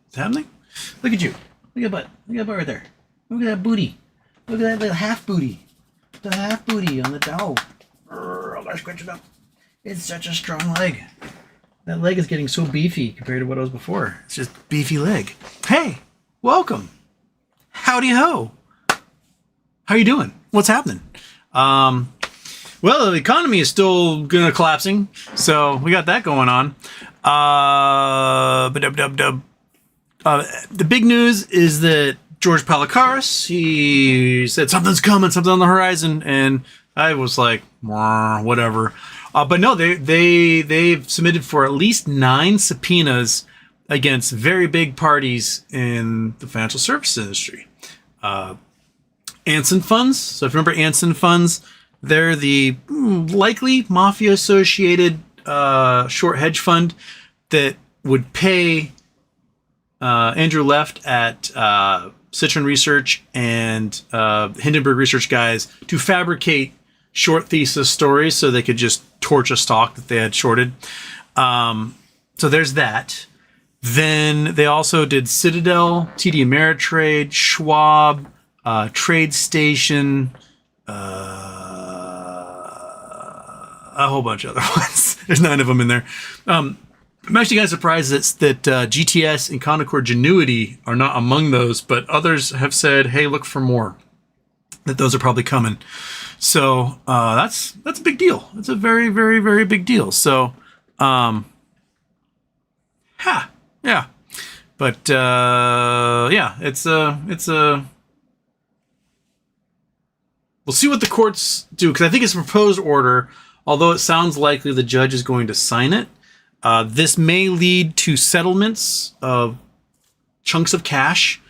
It's happening? Look at you. Look at that butt. Look at that butt right there. Look at that booty. Look at that little half booty. The half booty on the toe. Oh, gosh, scratch it up. It's such a strong leg. That leg is getting so beefy compared to what it was before. It's just beefy leg. Hey, welcome. Howdy ho. How you doing? What's happening? Well, the economy is still gonna collapsing, so we got that going on. The big news is that George Palikaris, he said something's coming, something on the horizon, and I was like, whatever. But no, they've submitted for at least 9 subpoenas against very big parties in the financial services industry. Anson Funds. So if you remember Anson Funds, they're the likely mafia-associated short hedge fund that would pay Andrew Left at Citron Research and Hindenburg Research guys to fabricate short thesis stories so they could just torch a stock that they had shorted. So there's that. Then they also did Citadel, TD Ameritrade, Schwab, TradeStation, a whole bunch of other ones. There's 9 of them in there. I'm actually kind of surprised that GTS and Concord Genuity are not among those, but others have said, hey, look for more. That those are probably coming. So that's a big deal. It's a very, very, very big deal. So, yeah. But yeah, it's a. We'll see what the courts do, because I think it's a proposed order. Although it sounds likely the judge is going to sign it. This may lead to settlements of chunks of cash.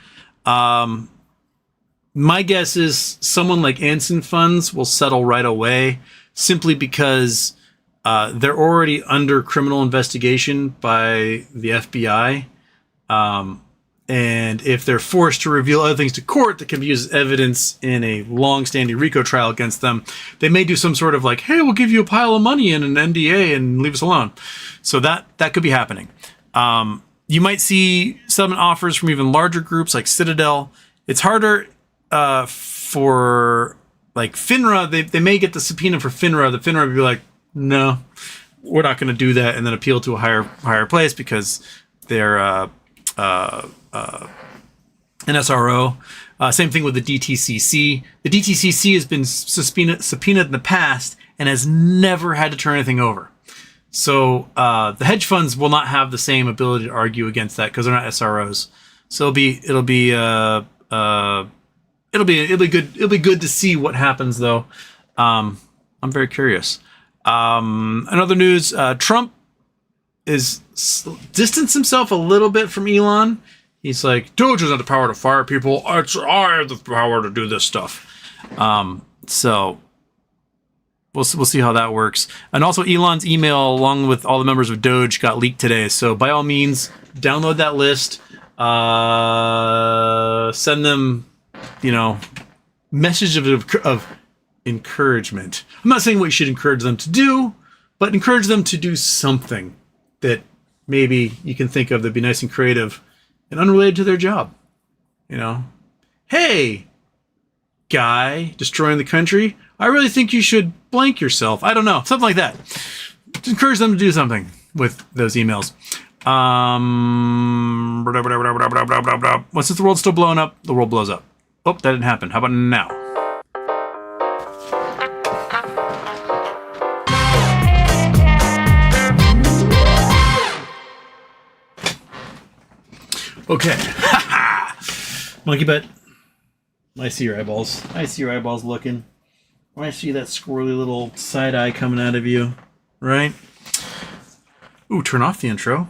My guess is someone like Anson Funds will settle right away, simply because they're already under criminal investigation by the FBI. And if they're forced to reveal other things to court that can be used as evidence in a long-standing RICO trial against them, they may do some sort of like, hey, we'll give you a pile of money and an NDA and leave us alone. So that could be happening. You might see settlement offers from even larger groups like Citadel. It's harder for like FINRA. They may get the subpoena for FINRA. The FINRA would be like, no, we're not going to do that, and then appeal to a higher place because they're an SRO. Same thing with the DTCC. The DTCC has been subpoenaed in the past and has never had to turn anything over. So the hedge funds will not have the same ability to argue against that because they're not SROs. So it'll be good. It'll be good to see what happens though. I'm very curious. Another news: Trump is distanced himself a little bit from Elon. He's like, Doge doesn't have the power to fire people. I have the power to do this stuff. So we'll see how that works. And also Elon's email, along with all the members of Doge, got leaked today. So by all means, download that list. Send them, messages of encouragement. I'm not saying what you should encourage them to do, but encourage them to do something that maybe you can think of that'd be nice and creative and unrelated to their job. Hey, guy destroying the country, I really think you should blank yourself. I don't know, something like that. Just encourage them to do something with those emails. Once the world's still blowing up, the world blows up. Oh, that didn't happen. How about now? Okay. Monkey butt. I see your eyeballs. I see your eyeballs looking. I see that squirrely little side eye coming out of you. Right? Ooh, turn off the intro.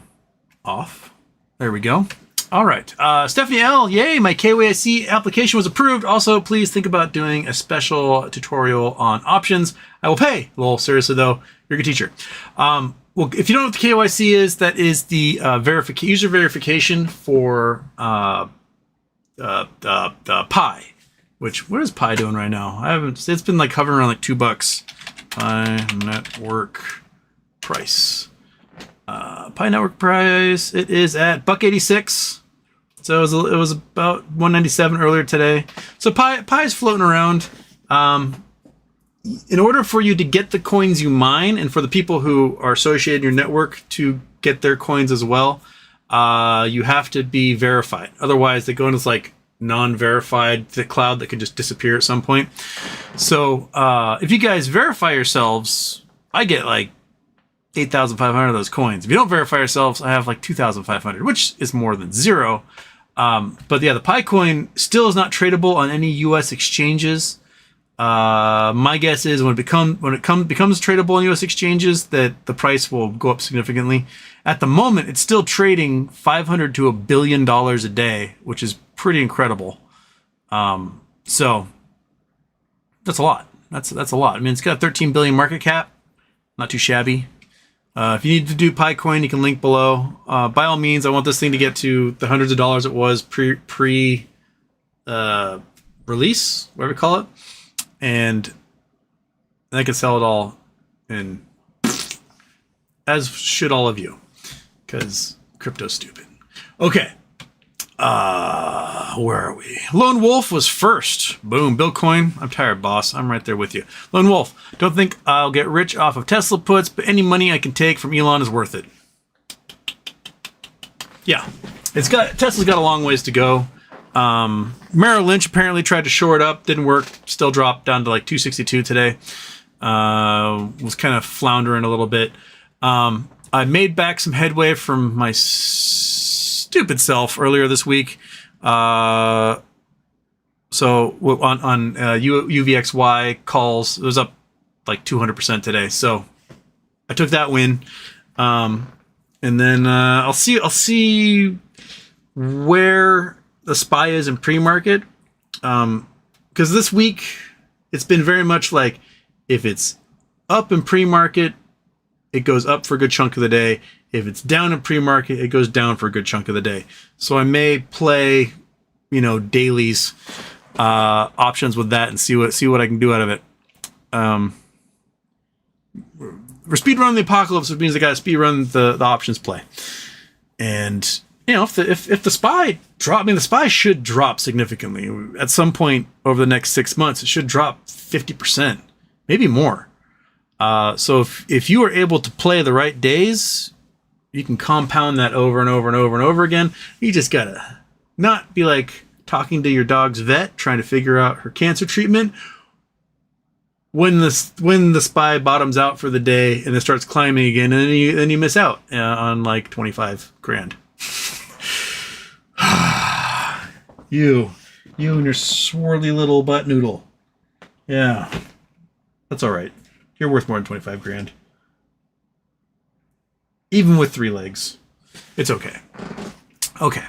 Off. There we go. All right. Stephanie L. Yay, my KYC application was approved. Also, please think about doing a special tutorial on options. I will pay. Well, seriously, though, you're a good teacher. Well, if you don't know what the KYC is, that is the user verification for Pi. Which, what is Pi doing right now? It's been like hovering around like $2. Pi network price. Pi network price. It is at $1.86. So it was about 197 earlier today. So Pi is floating around. In order for you to get the coins you mine, and for the people who are associated in your network to get their coins as well, you have to be verified. Otherwise, they go into this like non-verified the cloud that can just disappear at some point. So if you guys verify yourselves, I get like 8,500 of those coins. If you don't verify yourselves, I have like 2,500, which is more than zero. But yeah, the Pi coin still is not tradable on any U.S. exchanges. My guess is when it becomes tradable on U.S. exchanges, that the price will go up significantly. At the moment, it's still trading $500 to $1 billion a day, which is pretty incredible. So that's a lot. That's a lot. I mean, it's got a 13 billion market cap. Not too shabby. If you need to do PiCoin, you can link below. By all means, I want this thing to get to the hundreds of dollars it was pre-release, whatever you call it. And I can sell it all, and as should all of you, because crypto's stupid. Okay. Where are we? Lone Wolf was first. Boom. Bitcoin. I'm tired, boss. I'm right there with you. Lone Wolf. Don't think I'll get rich off of Tesla puts, but any money I can take from Elon is worth it. Yeah. Tesla's got a long ways to go. Merrill Lynch apparently tried to shore it up. Didn't work. Still dropped down to like 262 today. Was kind of floundering a little bit. I made back some headway from my stupid self earlier this week. So on UVXY calls, it was up like 200% today. So I took that win. And then I'll see where the SPY is in pre-market. Because this week it's been very much like, if it's up in pre-market, it goes up for a good chunk of the day. If it's down in pre-market, it goes down for a good chunk of the day. So I may play, dailies, options with that and see what I can do out of it. We're speed running the apocalypse, which means I got to speed run the options play. And if the SPY drop, the SPY should drop significantly at some point over the next 6 months. It should drop 50%, maybe more. So if you are able to play the right days, you can compound that over and over and over and over again. You just gotta not be like talking to your dog's vet trying to figure out her cancer treatment when the SPY bottoms out for the day and it starts climbing again, and then you miss out on like 25 grand. You and your swirly little butt noodle. Yeah, that's all right. You're worth more than 25 grand. Even with 3 legs. It's okay. Okay.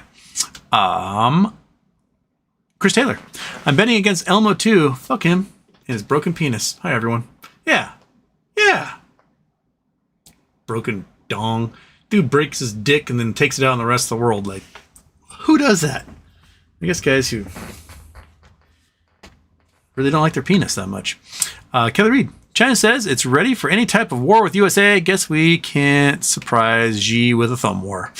Chris Taylor. I'm betting against Elmo too. Fuck him and his broken penis. Hi, everyone. Yeah. Broken dong. Dude breaks his dick and then takes it out on the rest of the world. Like, who does that? I guess guys who really don't like their penis that much. Kelly Reed. China says it's ready for any type of war with USA. Guess we can't surprise Xi with a thumb war.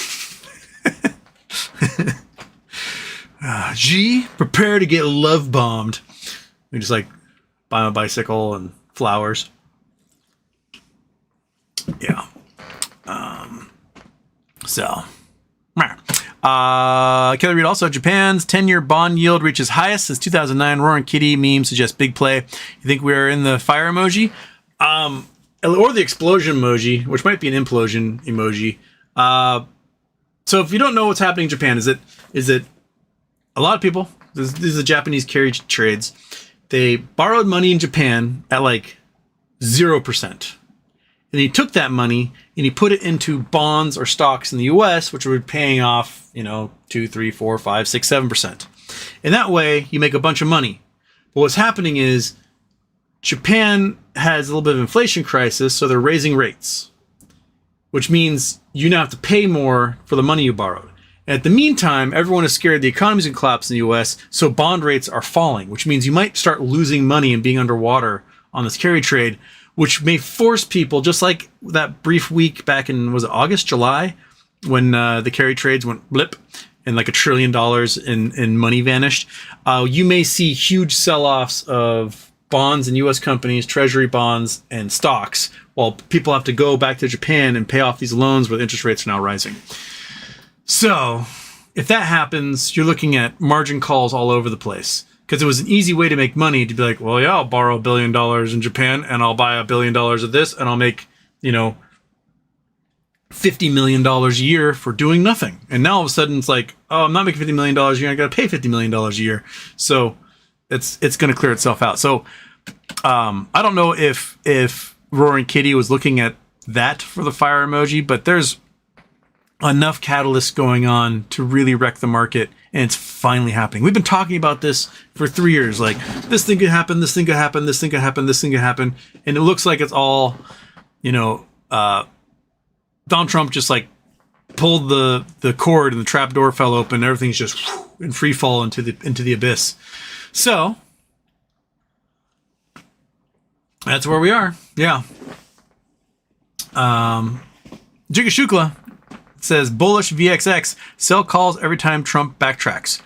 Xi, prepare to get love bombed. We just like buy a bicycle and flowers. Yeah. Kelly Reed also, Japan's 10-year bond yield reaches highest since 2009. Roaring Kitty meme suggests big play. You think we're in the fire emoji? Or the explosion emoji, which might be an implosion emoji. So if you don't know what's happening in Japan, is it a lot of people, these are the Japanese carry trades, they borrowed money in Japan at like 0%. And he took that money and he put it into bonds or stocks in the US, which were paying off, 2, 3, 4, 5, 6, 7%. And that way you make a bunch of money. But what's happening is Japan has a little bit of inflation crisis, so they're raising rates, which means you now have to pay more for the money you borrowed. And at the meantime, everyone is scared the economy's going to collapse in the US, so bond rates are falling, which means you might start losing money and being underwater on this carry trade, which may force people, just like that brief week back in, was it August, July, when the carry trades went blip and like $1 trillion in money vanished. You may see huge sell-offs of bonds in U.S. companies, treasury bonds, and stocks, while people have to go back to Japan and pay off these loans where the interest rates are now rising. So if that happens, you're looking at margin calls all over the place, because it was an easy way to make money to be like, well, yeah, I'll borrow $1 billion in Japan and I'll buy $1 billion of this and I'll make, $50 million a year for doing nothing. And now all of a sudden it's like, oh, I'm not making $50 million a year. I got to pay $50 million a year. So it's going to clear itself out. So I don't know if Roaring Kitty was looking at that for the fire emoji, but there's enough catalysts going on to really wreck the market, and it's finally happening. We've been talking about this for 3 years. Like, this thing could happen, this thing could happen, this thing could happen, this thing could happen. And it looks like it's all, Donald Trump just like pulled the cord and the trap door fell open. Everything's just in free fall into the abyss. So that's where we are. Yeah. Jigashukla says bullish VXX, sell calls every time Trump backtracks.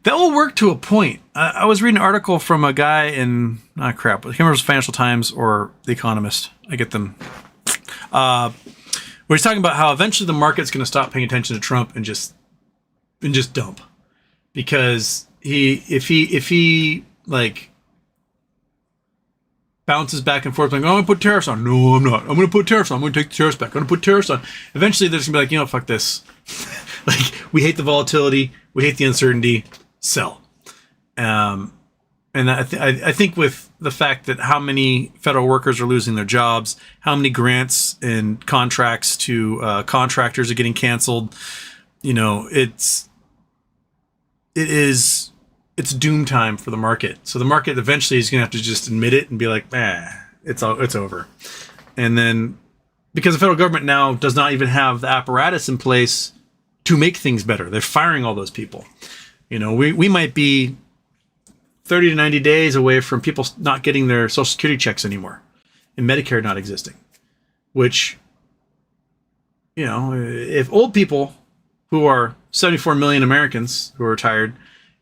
That will work to a point. I was reading an article from a guy in I can't remember if it was Financial Times or The Economist. I get them. Where he's talking about how eventually the market's going to stop paying attention to Trump and just dump, because if he like bounces back and forth like, oh, I'm going to put tariffs on. No, I'm not. I'm going to put tariffs on. I'm going to take the tariffs back. I'm going to put tariffs on. Eventually, they're just going to be like, fuck this. Like, we hate the volatility. We hate the uncertainty. Sell. And I think with the fact that how many federal workers are losing their jobs, how many grants and contracts to contractors are getting canceled, it's doom time for the market. So the market eventually is going to have to just admit it and be like, it's over. And then because the federal government now does not even have the apparatus in place to make things better, they're firing all those people. We might be 30 to 90 days away from people not getting their Social Security checks anymore and Medicare not existing, which, if old people who are 74 million Americans who are retired,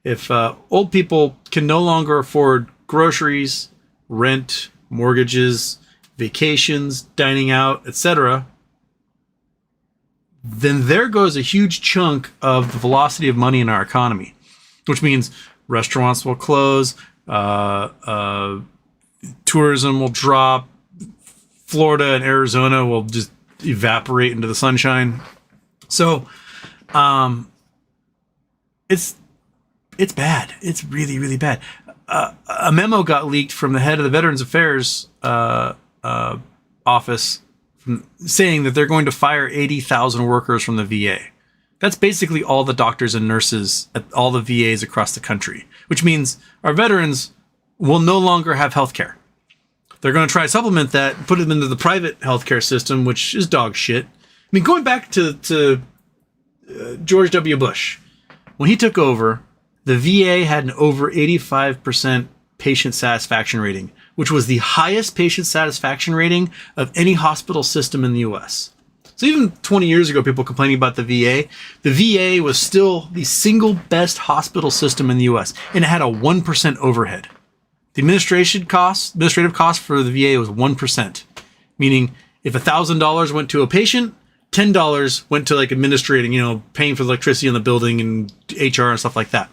if old people can no longer afford groceries, rent, mortgages, vacations, dining out, etc., then there goes a huge chunk of the velocity of money in our economy, which means restaurants will close, tourism will drop, Florida and Arizona will just evaporate into the sunshine. So it's bad. It's really, really bad. A memo got leaked from the head of the Veterans Affairs office saying that they're going to fire 80,000 workers from the VA. That's basically all the doctors and nurses at all the VAs across the country, which means our veterans will no longer have health care. They're going to try to supplement that, put them into the private healthcare system, which is dog shit. I mean, going back to George W. Bush, when he took over, the VA had an over 85% patient satisfaction rating, which was the highest patient satisfaction rating of any hospital system in the U.S. So even 20 years ago, people complaining about the VA was still the single best hospital system in the U.S., and it had a 1% overhead. The administrative cost for the VA was 1%, meaning if $1,000 went to a patient, $10 went to like administrating, paying for the electricity in the building and HR and stuff like that.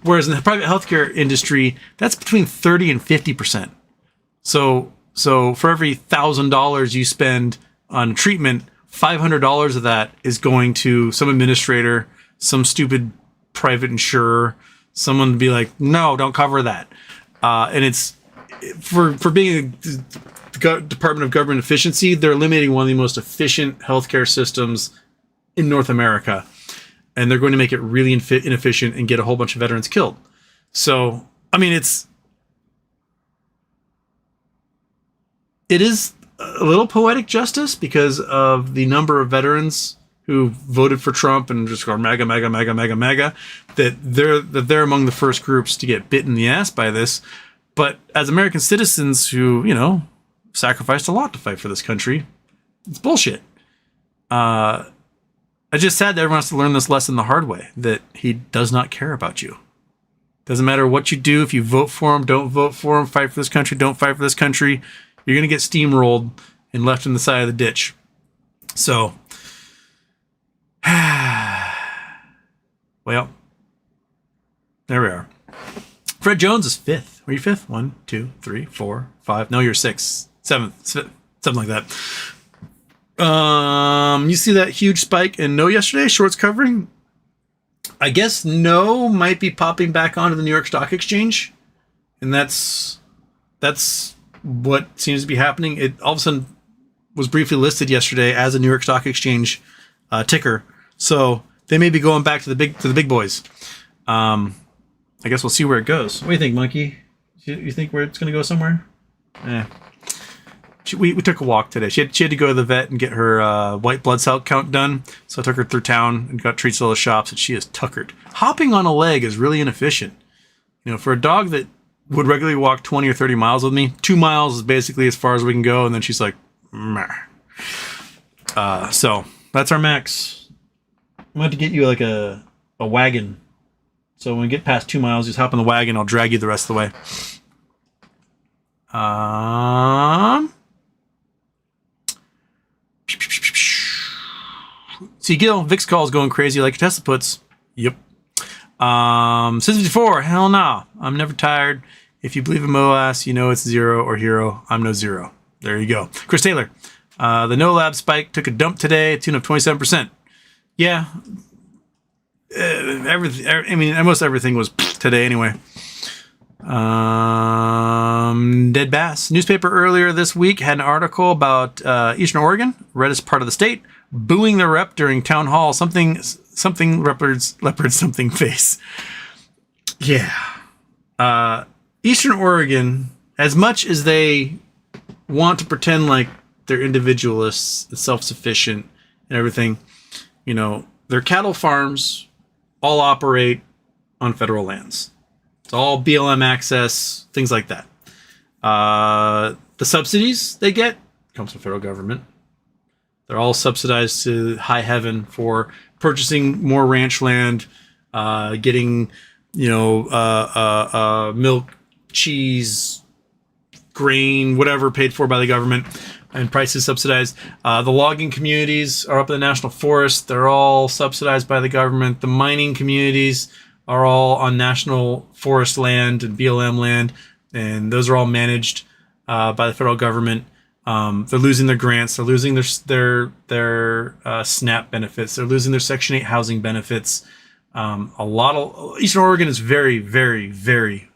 Whereas in the private healthcare industry, that's between 30 and 50%. So for every $1,000 you spend on treatment, $500 of that is going to some administrator, some stupid private insurer, someone to be like, no, don't cover that. And it's for being a Department of Government Efficiency, they're eliminating one of the most efficient healthcare systems in North America. And they're going to make it really inefficient and get a whole bunch of veterans killed. So, I mean, it is a little poetic justice because of the number of veterans who voted for Trump and just go MAGA, MAGA, MAGA, MAGA, MAGA, that they're among the first groups to get bit in the ass by this. But as American citizens who, sacrificed a lot to fight for this country, it's bullshit. It's just sad that everyone has to learn this lesson the hard way, that he does not care about you. Doesn't matter what you do. If you vote for him, don't vote for him, fight for this country, don't fight for this country, you're going to get steamrolled and left in the side of the ditch. So, well, there we are. Fred Jones is 5th. Were you 5th? 1, 2, 3, 4, 5. No, you're 6th, 7th, something like that. You see that huge spike in No yesterday? Shorts covering. I guess No might be popping back onto the New York Stock Exchange, and that's what seems to be happening. It all of a sudden was briefly listed yesterday as a New York Stock Exchange ticker, so they may be going back to the big boys. I guess we'll see where it goes. What do you think, Monkey? You think where it's going to go somewhere? We took a walk today. She had to go to the vet and get her white blood cell count done. So I took her through town and got treats at all the shops, and she is tuckered. Hopping on a leg is really inefficient. You know, for a dog that would regularly walk 20 or 30 miles with me, 2 miles is basically as far as we can go, and then she's like, meh. So that's our max. I'm going to have to get you like a wagon. So when we get past 2 miles, just hop on the wagon. I'll drag you the rest of the way. See, Gil, Vic's call is going crazy like your Tesla puts. Yep. 654, hell no. I'm never tired. If you believe in MOAS, you know it's zero or hero. I'm no zero. There you go. Chris Taylor, the No Lab spike took a dump today, tune of 27%. Yeah. Everything. I mean, almost everything was today anyway. Dead Bass. Newspaper earlier this week had an article about Eastern Oregon, reddest part of the state, booing the rep during town hall. Something leopards something face. Yeah. Eastern Oregon, as much as they want to pretend like they're individualists and self-sufficient and everything, you know, their cattle farms all operate on federal lands. It's all BLM access, things like that. The subsidies they get comes from federal government. They're all subsidized to high heaven for purchasing more ranch land, getting, milk, cheese, grain, whatever paid for by the government, and prices subsidized. The logging communities are up in the national forest. They're all subsidized by the government. The mining communities are all on national forest land and BLM land, and those are all managed by the federal government. They're losing their grants. They're losing their SNAP benefits. They're losing their Section 8 housing benefits. A lot of Eastern Oregon is very, very, very,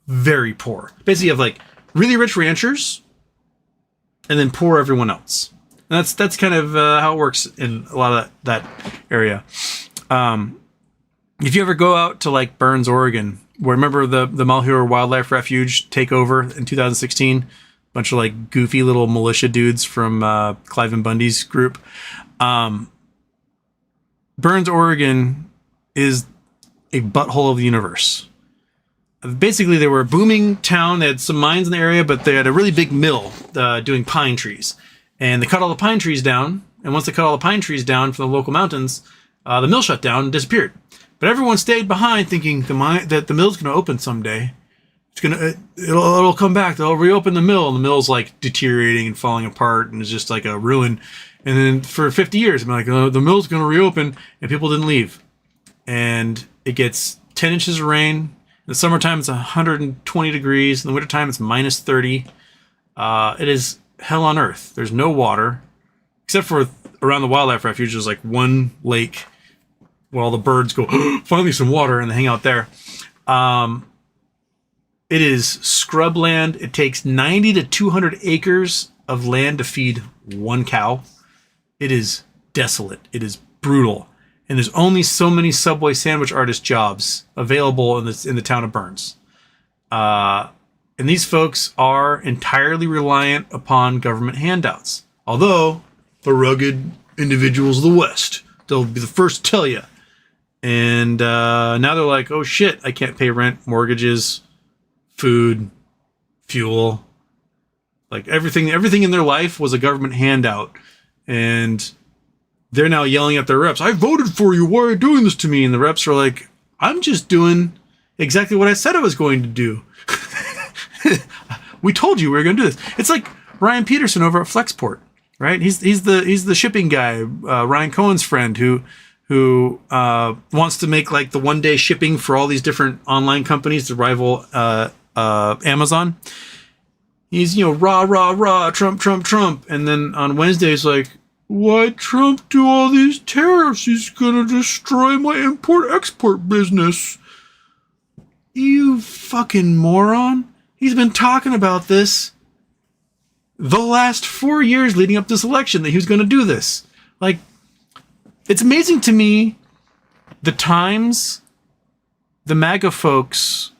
very poor. Basically, you have like really rich ranchers, and then poor everyone else. And that's kind of how it works in a lot of that area. If you ever go out to like Burns, Oregon, where remember the Malheur Wildlife Refuge takeover in 2016, bunch of like goofy little militia dudes from Clive Bundy's group. Burns, Oregon is a butthole of the universe. Basically, they were a booming town. They had some mines in the area, but they had a really big mill doing pine trees. And they cut all the pine trees down. And once they cut all the pine trees down from the local mountains, the mill shut down and disappeared. But everyone stayed behind thinking that the mill's going to open someday. It'll come back. They'll reopen the mill. And the mill's like deteriorating and falling apart. And it's just like a ruin. And then for 50 years, I'm like, oh, the mill's going to reopen. And people didn't leave. And it gets 10 inches of rain. In the summertime, it's 120 degrees. In the wintertime, it's minus 30. It is hell on earth. There's no water. Except for around the wildlife refuge, there's like one lake where all the birds go, finally some water, and they hang out there. It is scrubland. It takes 90 to 200 acres of land to feed one cow. It is desolate. It is brutal. And there's only so many Subway sandwich artist jobs available in the town of Burns. And these folks are entirely reliant upon government handouts. Although, the rugged individuals of the West, they'll be the first to tell you. And now they're like, oh shit, I can't pay rent, mortgages, food, fuel. Like everything in their life was a government handout. And they're now yelling at their reps, I voted for you, why are you doing this to me? And the reps are like, I'm just doing exactly what I said I was going to do. We told you we were going to do this. It's like Ryan Peterson over at Flexport, right? He's the shipping guy, Ryan Cohen's friend who wants to make like the 1-day shipping for all these different online companies to rival Amazon. He's, rah, Trump, Trump, Trump. And then on Wednesday, he's like, why Trump do all these tariffs? He's going to destroy my import-export business. You fucking moron. He's been talking about this the last 4 years leading up to this election, that he was going to do this. Like, it's amazing to me the times the MAGA folks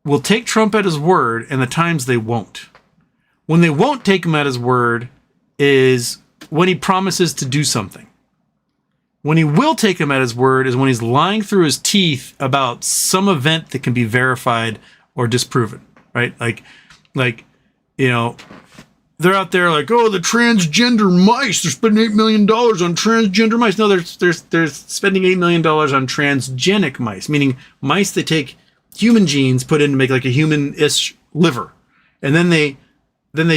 will take Trump at his word and the times they won't. When they won't take him at his word is when he promises to do something. When he will take him at his word is when he's lying through his teeth about some event that can be verified or disproven, right? Like, they're out there like, oh, the transgender mice, they're spending $8 million on transgender mice. No, they're spending $8 million on transgenic mice, meaning mice that take human genes put in to make like a human-ish liver. And then they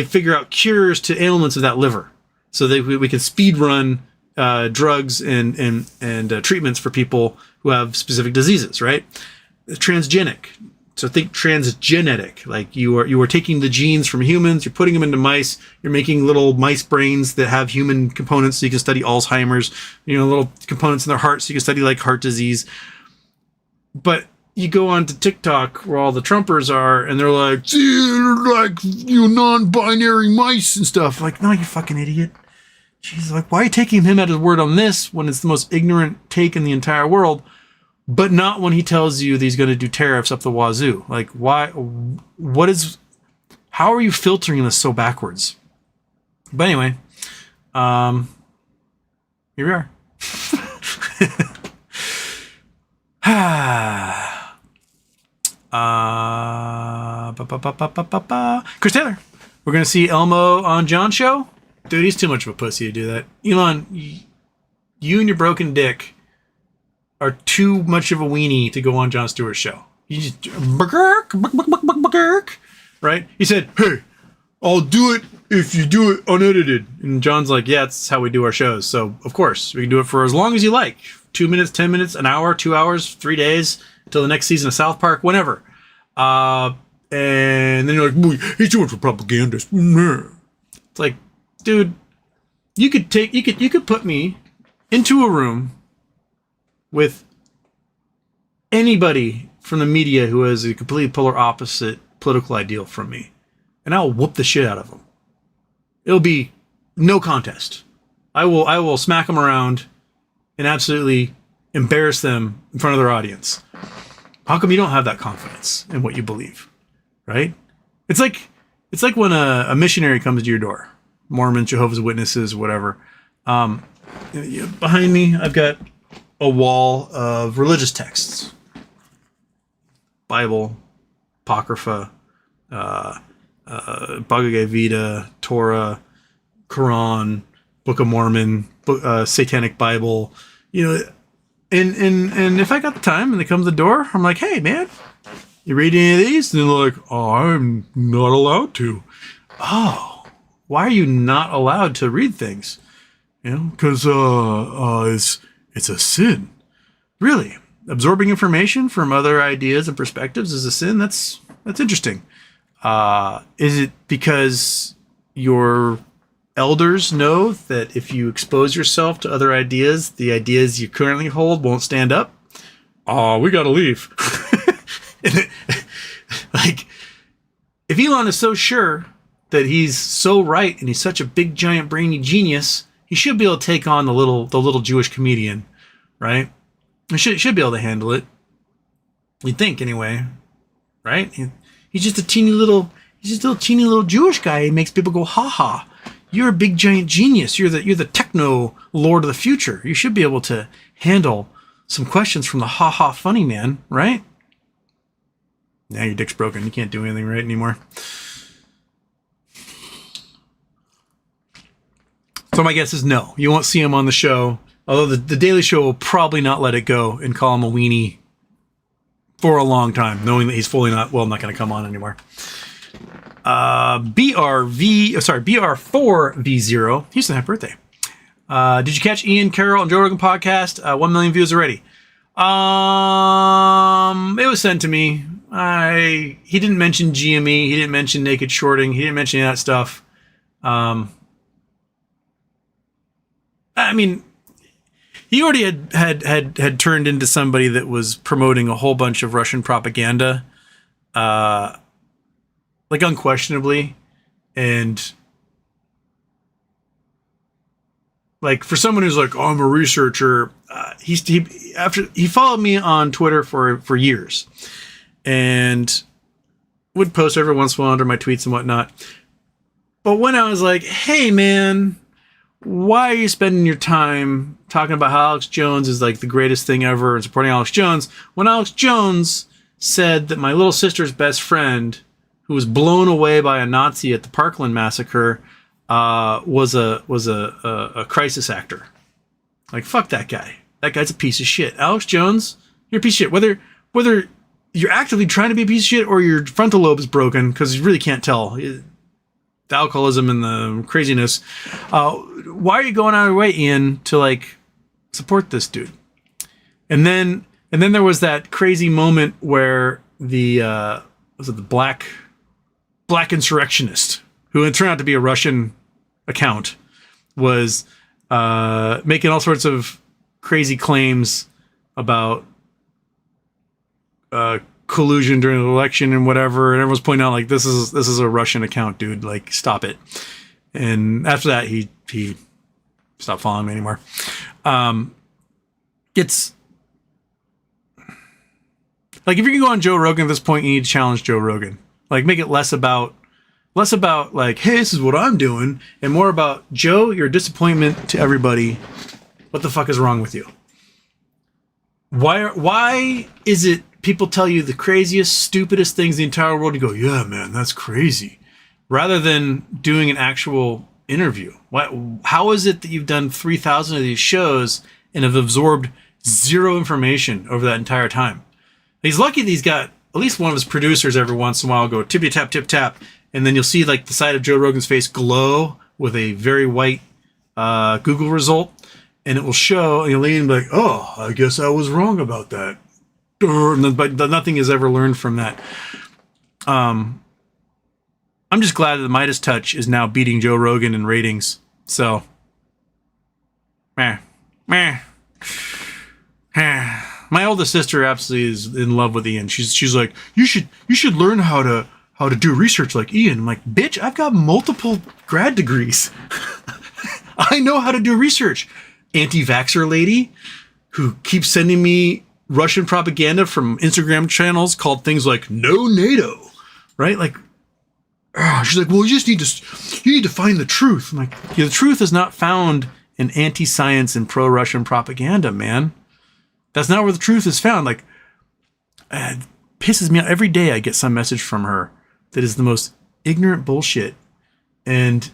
figure out cures to ailments of that liver. So we can speed run drugs and treatments for people who have specific diseases, right? Transgenic. So think transgenetic, like you are taking the genes from humans, you're putting them into mice, you're making little mice brains that have human components so you can study Alzheimer's, little components in their heart so you can study like heart disease. But you go on to TikTok where all the Trumpers are and they're like, non-binary mice and stuff. Like, no, you fucking idiot. Jeez, like, why are you taking him at his word on this when it's the most ignorant take in the entire world? But not when he tells you that he's going to do tariffs up the wazoo. Like, why? How are you filtering this so backwards? But anyway, here we are. Chris Taylor. We're going to see Elmo on John's show. Dude, he's too much of a pussy to do that. Elon, you and your broken dick are too much of a weenie to go on Jon Stewart's show. You just right? He said, hey, I'll do it if you do it unedited. And John's like, yeah, that's how we do our shows. So, of course, we can do it for as long as you like. 2 minutes, 10 minutes, an hour, 2 hours, 3 days, until the next season of South Park, whenever. And then you're like, boy, he's doing it for propaganda. It's like, dude, you could put me into a room with anybody from the media who has a completely polar opposite political ideal from me, and I'll whoop the shit out of them. It'll be no contest. I will smack them around and absolutely embarrass them in front of their audience. How come you don't have that confidence in what you believe, right? It's like when a missionary comes to your door, Mormons, Jehovah's Witnesses, whatever. Behind me, I've got a wall of religious texts. Bible, Apocrypha, Bhagavad Gita, Torah, Quran, Book of Mormon, Satanic Bible, and if I got the time and they come to the door, I'm like, hey man, you read any of these? And they're like, oh, I'm not allowed to. Oh, why are you not allowed to read things? Because it's a sin. Really? Absorbing information from other ideas and perspectives is a sin? That's interesting. Is it because your elders know that if you expose yourself to other ideas, the ideas you currently hold won't stand up? Oh, we gotta leave. Like, if Elon is so sure that he's so right and he's such a big, giant, brainy genius, he should be able to take on the little Jewish comedian, right? He should be able to handle it. You'd think, anyway, right? He's just a teeny little Jewish guy. He makes people go, ha ha. You're a big, giant genius. You're the techno lord of the future. You should be able to handle some questions from the ha ha funny man, right? Now your dick's broken. You can't do anything right anymore. So my guess is no. You won't see him on the show. Although the Daily Show will probably not let it go and call him a weenie for a long time, knowing that he's fully not going to come on anymore. BR4V0. He used to have birthday. Did you catch Ian Carroll and Joe Rogan podcast? 1 million views already. It was sent to me. He didn't mention GME. He didn't mention naked shorting. He didn't mention any of that stuff. I mean, he already had turned into somebody that was promoting a whole bunch of Russian propaganda, like unquestionably, and like for someone who's like, oh, I'm a researcher, he followed me on Twitter for years, and would post every once in a while under my tweets and whatnot. But when I was like, hey man, why are you spending your time talking about how Alex Jones is like the greatest thing ever and supporting Alex Jones, when Alex Jones said that my little sister's best friend, who was blown away by a Nazi at the Parkland massacre, was a crisis actor? Like, fuck that guy. That guy's a piece of shit. Alex Jones, you're a piece of shit. Whether you're actively trying to be a piece of shit or your frontal lobe is broken, because you really can't tell. The alcoholism and the craziness. Why are you going out of your way, Ian, to like support this dude? And then there was that crazy moment where the black insurrectionist, who it turned out to be a Russian account, was making all sorts of crazy claims about collusion during the election and whatever, and everyone's pointing out like this is a Russian account, dude, like stop it. And after that he stopped following me anymore. It's like, if you can go on Joe Rogan at this point, you need to challenge Joe Rogan. Like, make it less about like, hey, this is what I'm doing, and more about, Joe, you're a disappointment to everybody. What the fuck is wrong with you? Why is it people tell you the craziest, stupidest things in the entire world, you go, yeah, man, that's crazy, rather than doing an actual interview? How is it that you've done 3,000 of these shows and have absorbed zero information over that entire time? He's lucky that he's got at least one of his producers every once in a while go tippy tap, tip tap, and then you'll see like the side of Joe Rogan's face glow with a very white Google result, and it will show, and you'll lean and be like, oh, I guess I was wrong about that. But nothing is ever learned from that. I'm just glad that the Midas Touch is now beating Joe Rogan in ratings. So, my oldest sister absolutely is in love with Ian. She's like, you should learn how to do research like Ian. I'm like, bitch, I've got multiple grad degrees. I know how to do research. Anti-vaxxer lady who keeps sending me Russian propaganda from Instagram channels called things like "No NATO," right? Like, she's like, well, you need to find the truth. I'm like, yeah, the truth is not found in anti-science and pro-Russian propaganda, man. That's not where the truth is found. Like, it pisses me out. Every day I get some message from her that is the most ignorant bullshit. And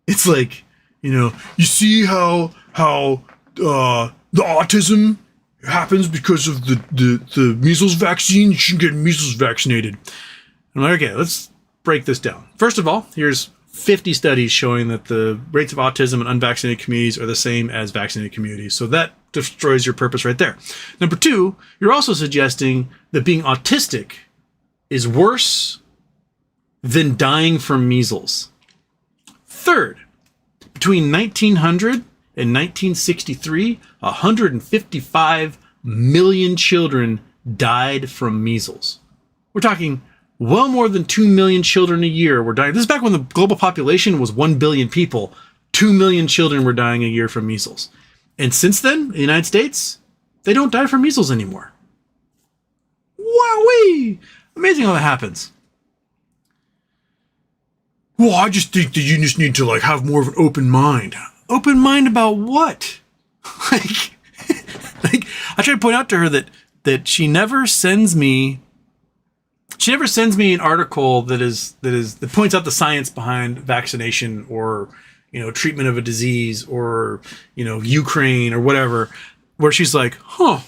it's like, you see how the autism happens because of the measles vaccine? You shouldn't get measles vaccinated. I'm like, okay, let's break this down. First of all, here's 50 studies showing that the rates of autism in unvaccinated communities are the same as vaccinated communities. So that destroys your purpose right there. Number two, you're also suggesting that being autistic is worse than dying from measles. Third, between 1900 and 1963, 155 million children died from measles. We're talking well more than 2 million children a year were dying. This is back when the global population was 1 billion people. 2 million children were dying a year from measles. And since then, in the United States, they don't die from measles anymore. Wowee! Amazing how that happens. Well, I just think that you just need to like have more of an open mind. Open mind about what? like I try to point out to her that she never sends me an article that points out the science behind vaccination or treatment of a disease or, Ukraine or whatever, where she's like,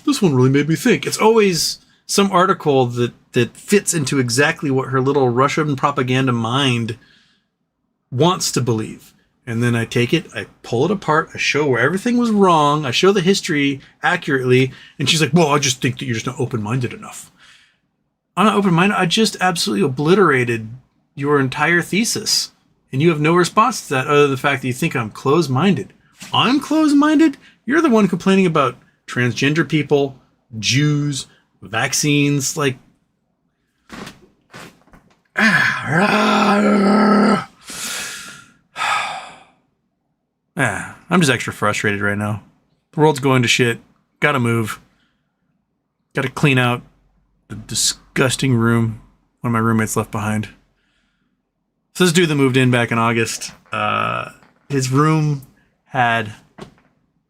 this one really made me think. It's always some article that fits into exactly what her little Russian propaganda mind wants to believe. And then I take it, I pull it apart, I show where everything was wrong, I show the history accurately, and she's like, well, I just think that you're just not open-minded enough. I'm not open-minded, I just absolutely obliterated your entire thesis. And you have no response to that other than the fact that you think I'm closed-minded. I'm closed-minded? You're the one complaining about transgender people, Jews, vaccines, like... I'm just extra frustrated right now. The world's going to shit. Gotta move. Gotta clean out the disgusting room one of my roommates left behind. So this dude that moved in back in August, his room had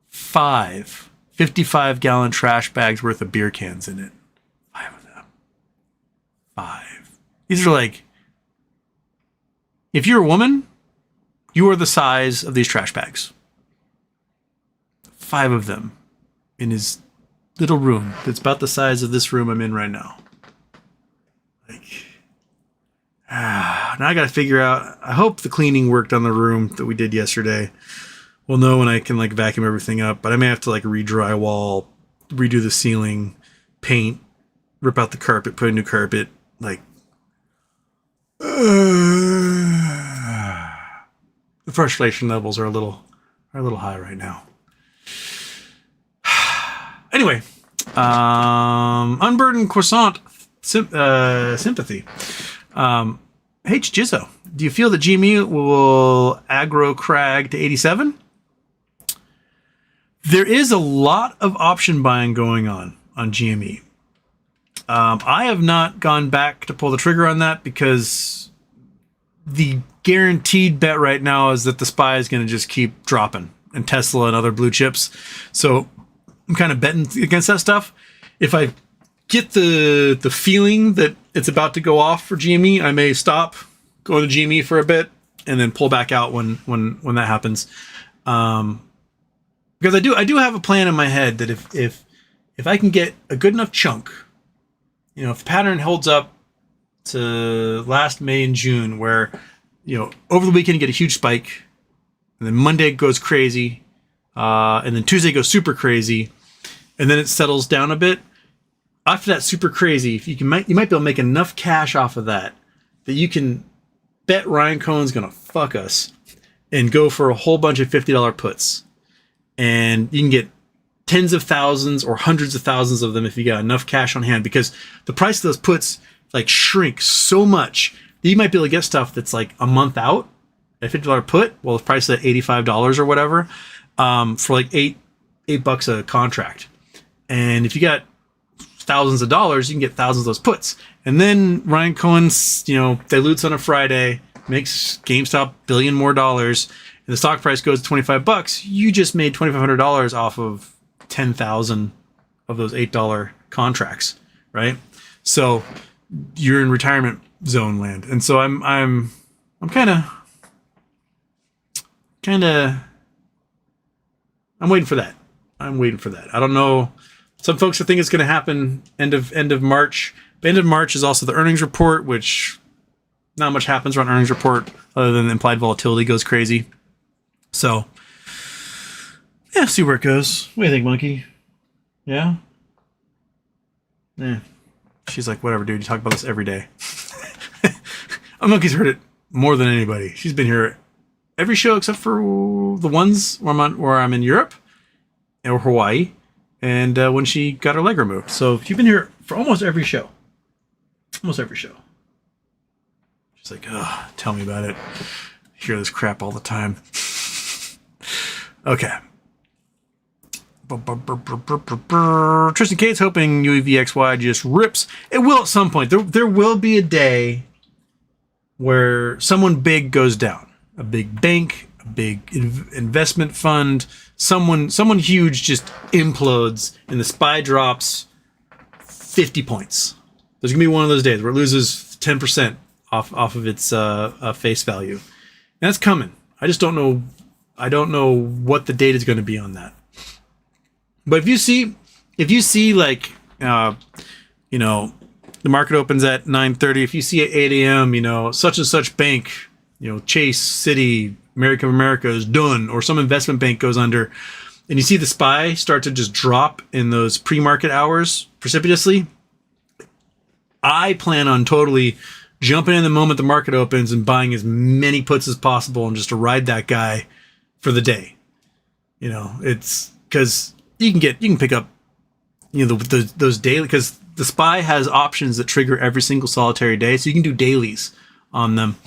5 55-gallon trash bags worth of beer cans in it. 5 of them. 5. These are like, if you're a woman, you are the size of these trash bags. 5 of them in his little room that's about the size of this room I'm in right now. Now I gotta figure out, I hope the cleaning worked on the room that we did yesterday. We'll know when I can vacuum everything up, but I may have to re-drywall, redo the ceiling, paint, rip out the carpet, put a new carpet, the frustration levels are a little high right now. Anyway, unburdened croissant sympathy. H. Jizzo, do you feel that GME will aggro Crag to 87? There is a lot of option buying going on GME. I have not gone back to pull the trigger on that because the guaranteed bet right now is that the SPY is going to just keep dropping, and Tesla and other blue chips. So I'm kind of betting against that stuff. If I get the feeling that it's about to go off for GME, I may stop, go to GME for a bit, and then pull back out when that happens. Because I do have a plan in my head that if I can get a good enough chunk, if the pattern holds up to last May and June, where over the weekend you get a huge spike, and then Monday goes crazy, and then Tuesday goes super crazy, and then it settles down a bit. After that super crazy, you might be able to make enough cash off of that you can bet Ryan Cohen's gonna fuck us and go for a whole bunch of $50 puts, and you can get tens of thousands or hundreds of thousands of them if you got enough cash on hand, because the price of those puts shrink so much that you might be able to get stuff that's a month out at $50 put. Well, the price is at $85 or whatever, for $8 a contract. And if you got thousands of dollars, you can get thousands of those puts. And then Ryan Cohen's, dilutes on a Friday, makes GameStop billion more dollars, and the stock price goes to $25. You just made $2,500 off of 10,000 of those $8 contracts, right? So you're in retirement zone land. And so I'm kind of I'm waiting for that. I don't know. Some folks think it's going to happen end of March. But end of March is also the earnings report, which not much happens around earnings report other than the implied volatility goes crazy. So, yeah, see where it goes. What do you think, Monkey? Yeah? Yeah. She's like, whatever, dude. You talk about this every day. Monkey's heard it more than anybody. She's been here every show except for the ones where I'm in Europe or Hawaii, and when she got her leg removed. So you've been here for almost every show. Almost every show. She's like, oh, tell me about it. I hear this crap all the time. Okay. Tristan Cates hoping UEVXY just rips. It will at some point. There will be a day where someone big goes down. A big bank, a big investment fund, someone huge just implodes and the SPY drops 50 points. There's going to be one of those days where it loses 10% off of its face value. And that's coming. I just don't know I don't know what the date is going to be on that. But if you see like, you know, the market opens at 9:30. If you see at 8 a.m., you know, such and such bank, you know, Chase, Citi, America is done, or some investment bank goes under, and you see the SPY start to just drop in those pre-market hours precipitously, I plan on totally jumping in the moment the market opens and buying as many puts as possible and just to ride that guy for the day. You know, it's because you can pick up, you know, those daily, because the SPY has options that trigger every single solitary day, so you can do dailies on them.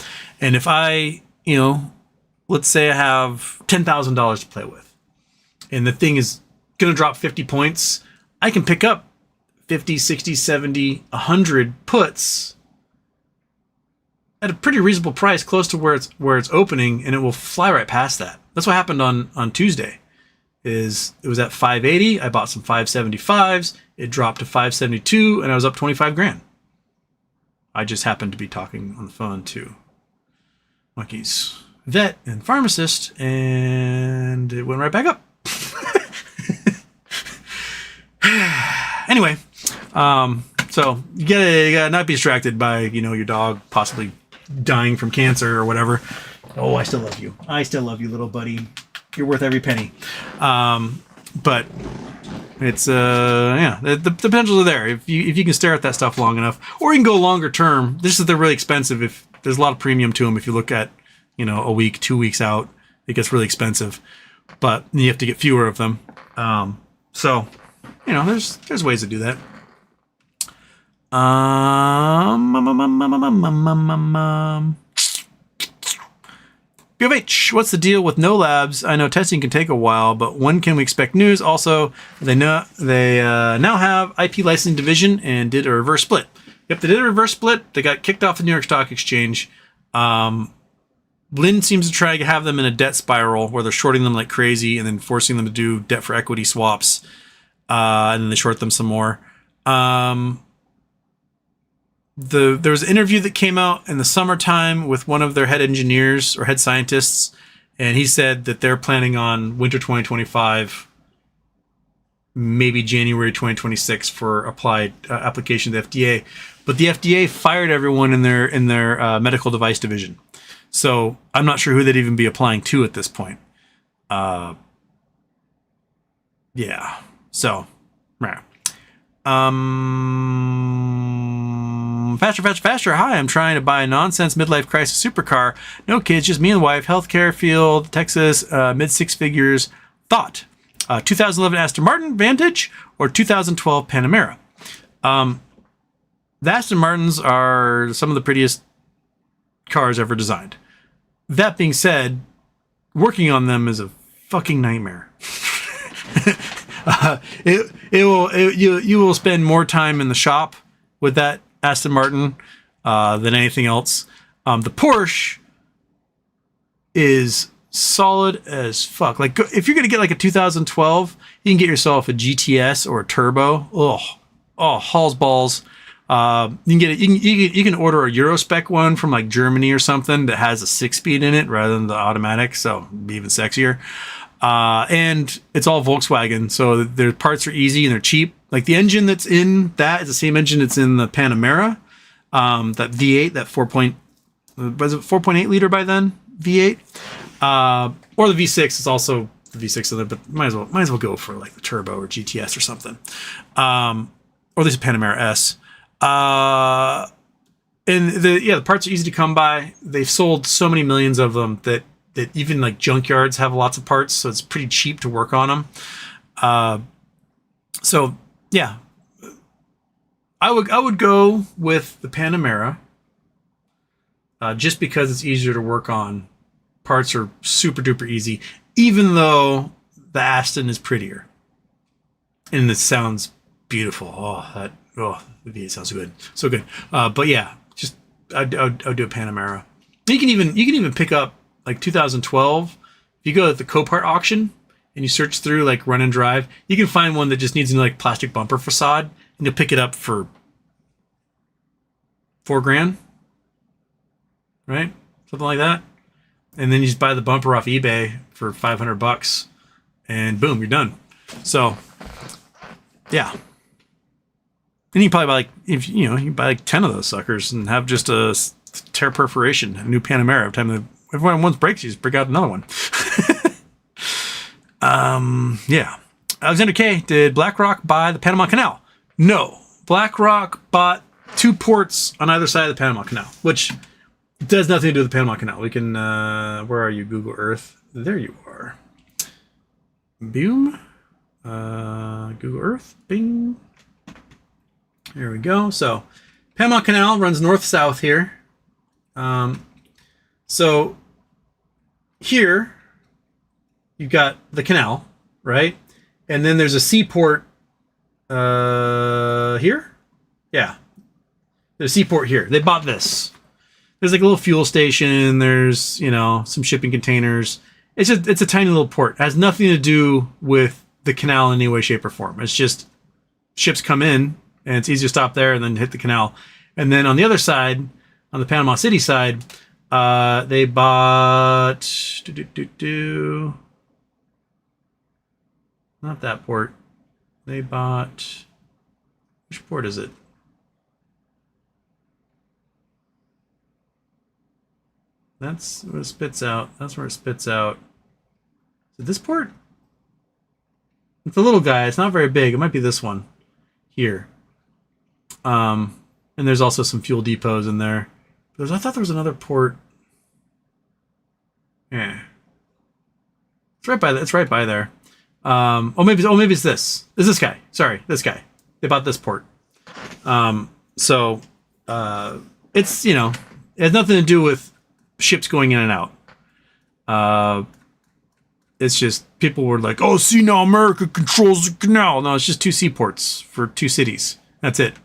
And if I, you know, let's say I have $10,000 to play with, and the thing is going to drop 50 points, I can pick up 50, 60, 70, 100 puts at a pretty reasonable price, close to where it's opening, and it will fly right past that. That's what happened on Tuesday. It was at 580. I bought some 575s. It dropped to 572, and I was up 25 grand. I just happened to be talking on the phone to Monkey's vet and pharmacist, and it went right back up. Anyway, so you gotta not be distracted by, you know, your dog possibly dying from cancer or whatever. Oh, I still love you. I still love you, little buddy. You're worth every penny. But it's yeah, the potentials are there if you can stare at that stuff long enough, or you can go longer term. This is they're really expensive. If there's a lot of premium to them, if you look at, you know, a week, 2 weeks out, it gets really expensive. But you have to get fewer of them. So, you know, there's ways to do that. BOH, what's the deal with no labs? I know testing can take a while, but when can we expect news? Also, they now have IP licensing division and did a reverse split. Yep, they did a reverse split. They got kicked off the New York Stock Exchange. Lynn seems to try to have them in a debt spiral where they're shorting them like crazy and then forcing them to do debt for equity swaps. And then they short them some more. There was an interview that came out in the summertime with one of their head engineers or head scientists, and he said that they're planning on winter 2025, maybe January 2026 for applied application to the FDA. But the FDA fired everyone in their medical device division, so I'm not sure who they'd even be applying to at this point. Yeah. So, right. Faster. Hi, I'm trying to buy a nonsense midlife crisis supercar. No kids, just me and the wife. Healthcare field, Texas, mid six figures. Thought: 2011 Aston Martin Vantage or 2012 Panamera. The Aston Martins are some of the prettiest cars ever designed. That being said, working on them is a fucking nightmare. You will spend more time in the shop with that Aston Martin than anything else. The Porsche is solid as fuck. Like, if you're gonna get like a 2012, you can get yourself a GTS or a turbo. Hall's balls. You can get it. You can order a Euro spec one from like Germany or something that has a 6-speed in it rather than the automatic, so it'd be even sexier. And it's all Volkswagen, so their parts are easy and they're cheap. Like the engine that's in that is the same engine that's in the Panamera. That V8, that 4.8 liter by then V8, or the V6 is also the V6 in it, but might as well go for like the turbo or GTS or something, or at least a Panamera S. And the parts are easy to come by. They've sold so many millions of them that even like junkyards have lots of parts, so it's pretty cheap to work on them. So yeah, I would go with the Panamera, just because it's easier to work on. Parts are super duper easy, even though the Aston is prettier, and it sounds beautiful. The V8 sounds so good. But yeah, just I'd do a Panamera. You can even pick up like 2012. If you go to the Copart auction and you search through like run and drive, you can find one that just needs a like plastic bumper facade, and you'll pick it up for $4,000, right? Something like that. and then you just buy the bumper off eBay for $500, and boom, you're done. So, yeah. And you can probably buy you buy like 10 of those suckers and have just a tear perforation, a new Panamera. Every time everyone once breaks, you just break out another one. Yeah. Alexander K. Did BlackRock buy the Panama Canal? No. BlackRock bought 2 ports on either side of the Panama Canal, which does nothing to do with the Panama Canal. We can, where are you, Google Earth? There you are. Boom. Google Earth. Bing. There we go. So, Panama Canal runs north-south here. So, here, you've got the canal, right? And then there's a seaport here. Yeah. There's a seaport here. They bought this. There's like a little fuel station. There's, some shipping containers. It's a tiny little port. It has nothing to do with the canal in any way, shape, or form. It's just ships come in, and it's easy to stop there and then hit the canal. And then on the other side, on the Panama City side, they bought... Not that port. They bought... Which port is it? That's where it spits out. That's where it spits out. Is it this port? It's a little guy. It's not very big. It might be this one. Here. And there's also some fuel depots in there. I thought there was another port. Yeah. It's right by. It's right by there. Maybe it's this. It's this guy. Sorry, this guy. They bought this port. It's it has nothing to do with ships going in and out. It's just people were like, "Oh, see now America controls the canal." No, it's just 2 seaports for 2 cities. That's it.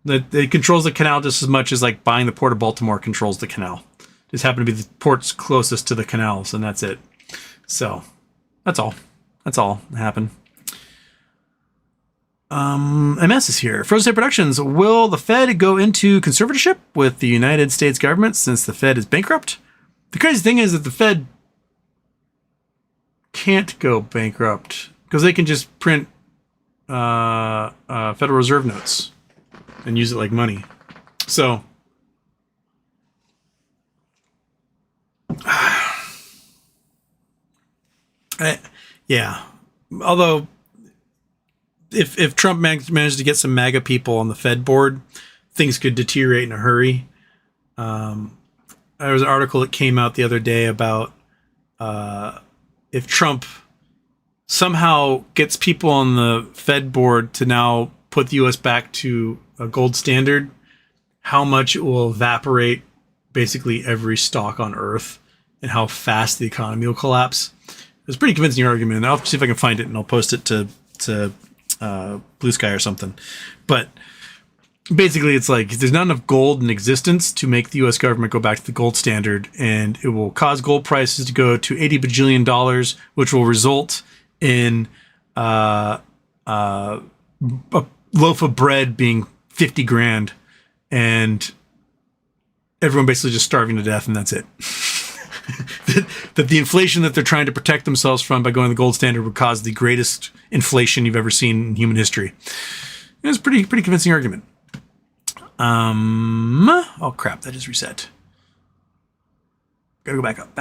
It controls the canal just as much as like buying the port of Baltimore controls the canal. Just happen to be the ports closest to the canals, and that's it. So that's all. That's all that happened. MS is here. Frozen State Productions. Will the Fed go into conservatorship with the United States government since the Fed is bankrupt? The crazy thing is that the Fed can't go bankrupt because they can just print Federal Reserve notes and use it like money. So yeah. Although if Trump managed to get some MAGA people on the Fed board, things could deteriorate in a hurry. There was an article that came out the other day about if Trump somehow gets people on the Fed board to now put the U.S. back to a gold standard, how much it will evaporate basically every stock on Earth and how fast the economy will collapse. It was a pretty convincing argument. I'll see if I can find it and I'll post it to Blue Sky or something. But basically it's like there's not enough gold in existence to make the U.S. government go back to the gold standard, and it will cause gold prices to go to $80 bajillion, which will result in a loaf of bread being 50 grand and everyone basically just starving to death, and that's it. that the inflation that they're trying to protect themselves from by going to the gold standard would cause the greatest inflation you've ever seen in human history. It was a pretty convincing argument. Oh crap, that just reset. Gotta go back up.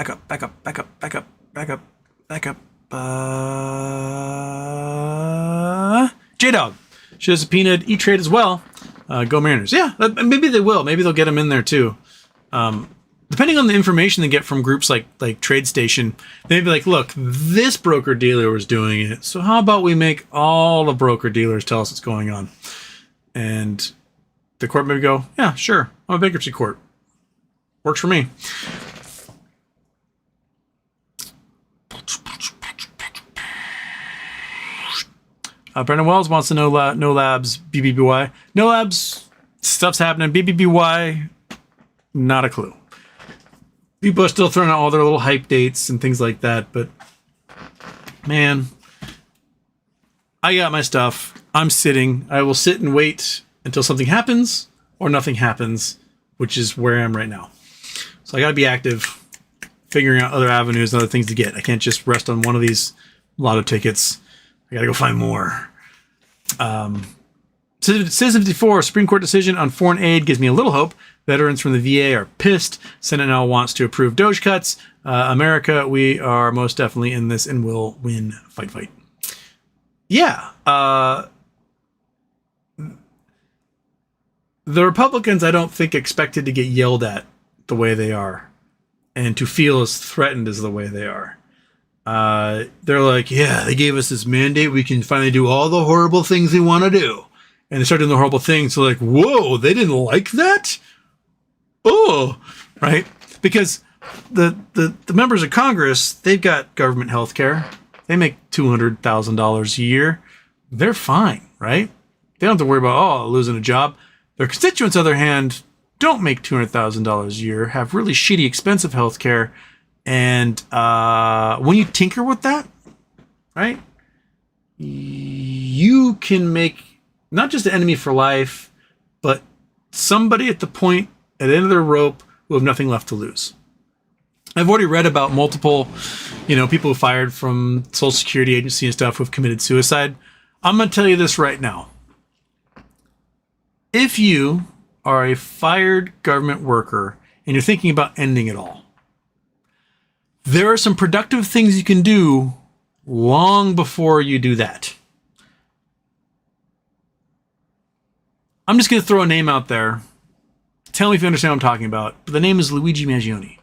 J-Dog should have subpoenaed E-Trade as well. Go Mariners. Yeah, maybe they will. Maybe they'll get them in there too. Depending on the information they get from groups like TradeStation, they'd be like, look, this broker dealer was doing it, so how about we make all the broker dealers tell us what's going on? And the court maybe go, yeah, sure, I'm a bankruptcy court. Works for me. Brendan Wells wants to know No Labs BBBY. No Labs, stuff's happening. BBBY, not a clue. People are still throwing out all their little hype dates and things like that, but man, I got my stuff. I'm sitting. I will sit and wait until something happens or nothing happens, which is where I am right now. So I got to be active. figuring out other avenues and other things to get. I can't just rest on one of these lotto tickets. I got to go find more. Citizen 54, Supreme Court decision on foreign aid gives me a little hope. Veterans from the VA are pissed. Senate now wants to approve Doge cuts. America, we are most definitely in this and will win. Fight, fight. Yeah. The Republicans, I don't think, expected to get yelled at the way they are and to feel as threatened as the way they are. They're like, yeah, they gave us this mandate. We can finally do all the horrible things we want to do. And they start doing the horrible things. So like, whoa, they didn't like that? Oh, right? Because the members of Congress, they've got government health care. They make $200,000 a year. They're fine, right? They don't have to worry about, losing a job. Their constituents, on the other hand, don't make $200,000 a year, have really shitty, expensive health care. And when you tinker with that, right, you can make not just an enemy for life, but somebody at the point, at the end of their rope, who have nothing left to lose. I've already read about multiple, people who fired from Social Security Agency and stuff who have committed suicide. I'm going to tell you this right now. If you are a fired government worker and you're thinking about ending it all, there are some productive things you can do long before you do that. I'm just going to throw a name out there. Tell me if you understand what I'm talking about. But the name is Luigi Maggioni.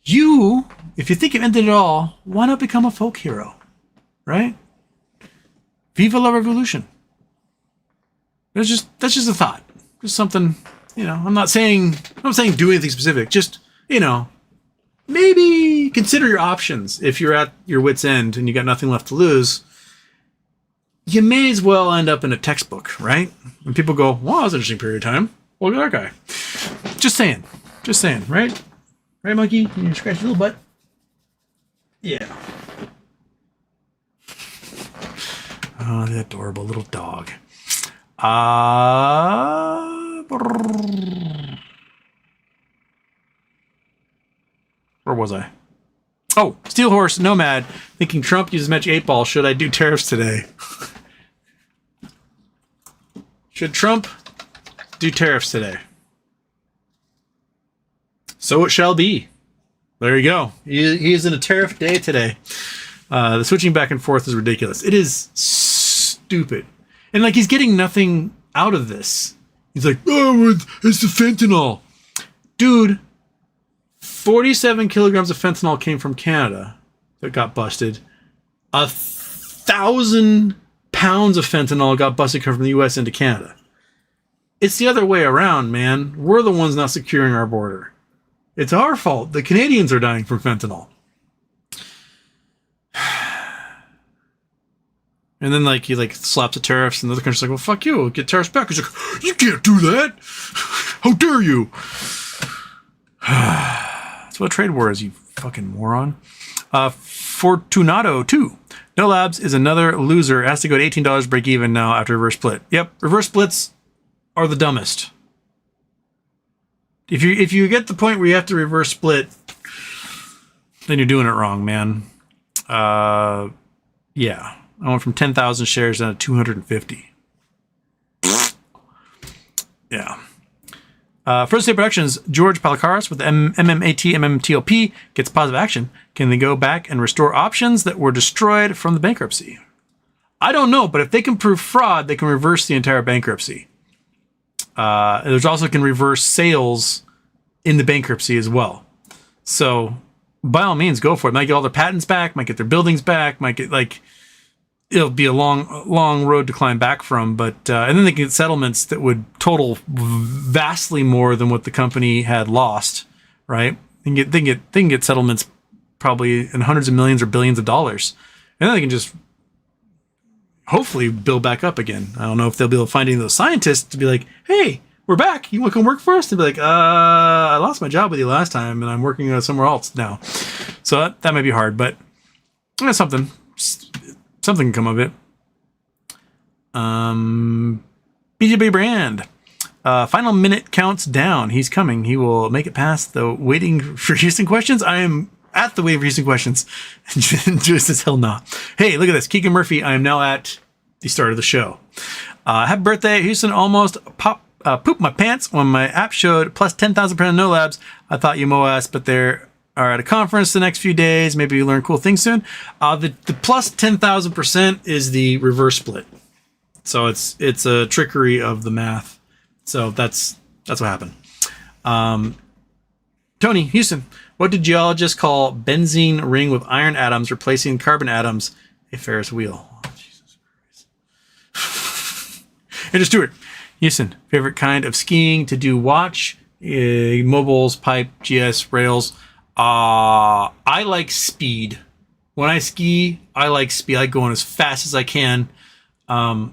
You, if you think you've ended it all, why not become a folk hero? Right? Viva la revolution. That's just a thought. Just something, I'm not saying do anything specific. Just, maybe consider your options. If you're at your wit's end and you got nothing left to lose, you may as well end up in a textbook, right? And people go, wow, that was an interesting period of time. Look at that guy. Just saying, right? Right, monkey? Can you scratch your little butt? Yeah. Oh, the adorable little dog. Where was I? Oh, Steel Horse Nomad. Thinking Trump uses Magic 8 Ball. Should I do tariffs today? Should Trump do tariffs today? So it shall be. There you go. He is in a tariff day today. The switching back and forth is ridiculous. It is stupid. And he's getting nothing out of this. He's like, oh, it's the fentanyl. Dude, 47 kilograms of fentanyl came from Canada that got busted. 1,000 pounds of fentanyl got busted from the U.S. into Canada. It's the other way around, man. We're the ones not securing our border. It's our fault. The Canadians are dying from fentanyl. And then he slaps the tariffs, and the other country's like, well, fuck you, get tariffs back. He's like, you can't do that. How dare you? That's what a trade war is, you fucking moron. Fortunato 2. No Labs is another loser. Has to go to $18 break even now after reverse split. Yep, reverse splits are the dumbest. If you get the point where you have to reverse split, then you're doing it wrong, man. Yeah. I went from 10,000 shares down to 250. Yeah. First State Productions, George Palakaris with MMAT, MMTLP gets positive action. Can they go back and restore options that were destroyed from the bankruptcy? I don't know, but if they can prove fraud, they can reverse the entire bankruptcy. There's also can reverse sales in the bankruptcy as well. So by all means, go for it. Might get all their patents back, might get their buildings back, might get it'll be a long road to climb back from, but and then they can get settlements that would total vastly more than what the company had lost, right? They can get settlements probably in hundreds of millions or billions of dollars, and then they can just hopefully build back up again. I don't know if they'll be able to find any of those scientists to be like, hey, we're back. You want to come work for us? To be like, I lost my job with you last time, and I'm working somewhere else now. So that might be hard, but that's something. Something can come of it. BJB Brand. Final minute counts down. He's coming. He will make it past the waiting for Houston questions. I am at the waiting for Houston questions. Just as hell not. Hey, look at this. Keegan Murphy. I am now at the start of the show. Happy birthday, Houston. Almost pooped my pants when my app showed plus 10,000% no labs. I thought you mow us, but they're are at a conference the next few days. Maybe you learn cool things soon. The plus 10,000% is the reverse split. So it's a trickery of the math. So that's what happened. Tony, Houston, what did geologists call benzene ring with iron atoms replacing carbon atoms? A Ferris wheel. Oh, Jesus Christ. Andrew Stewart, Houston, favorite kind of skiing to do watch? Mobiles, pipe, GS, rails. I like speed. When I ski, I like speed. I like going as fast as I can. I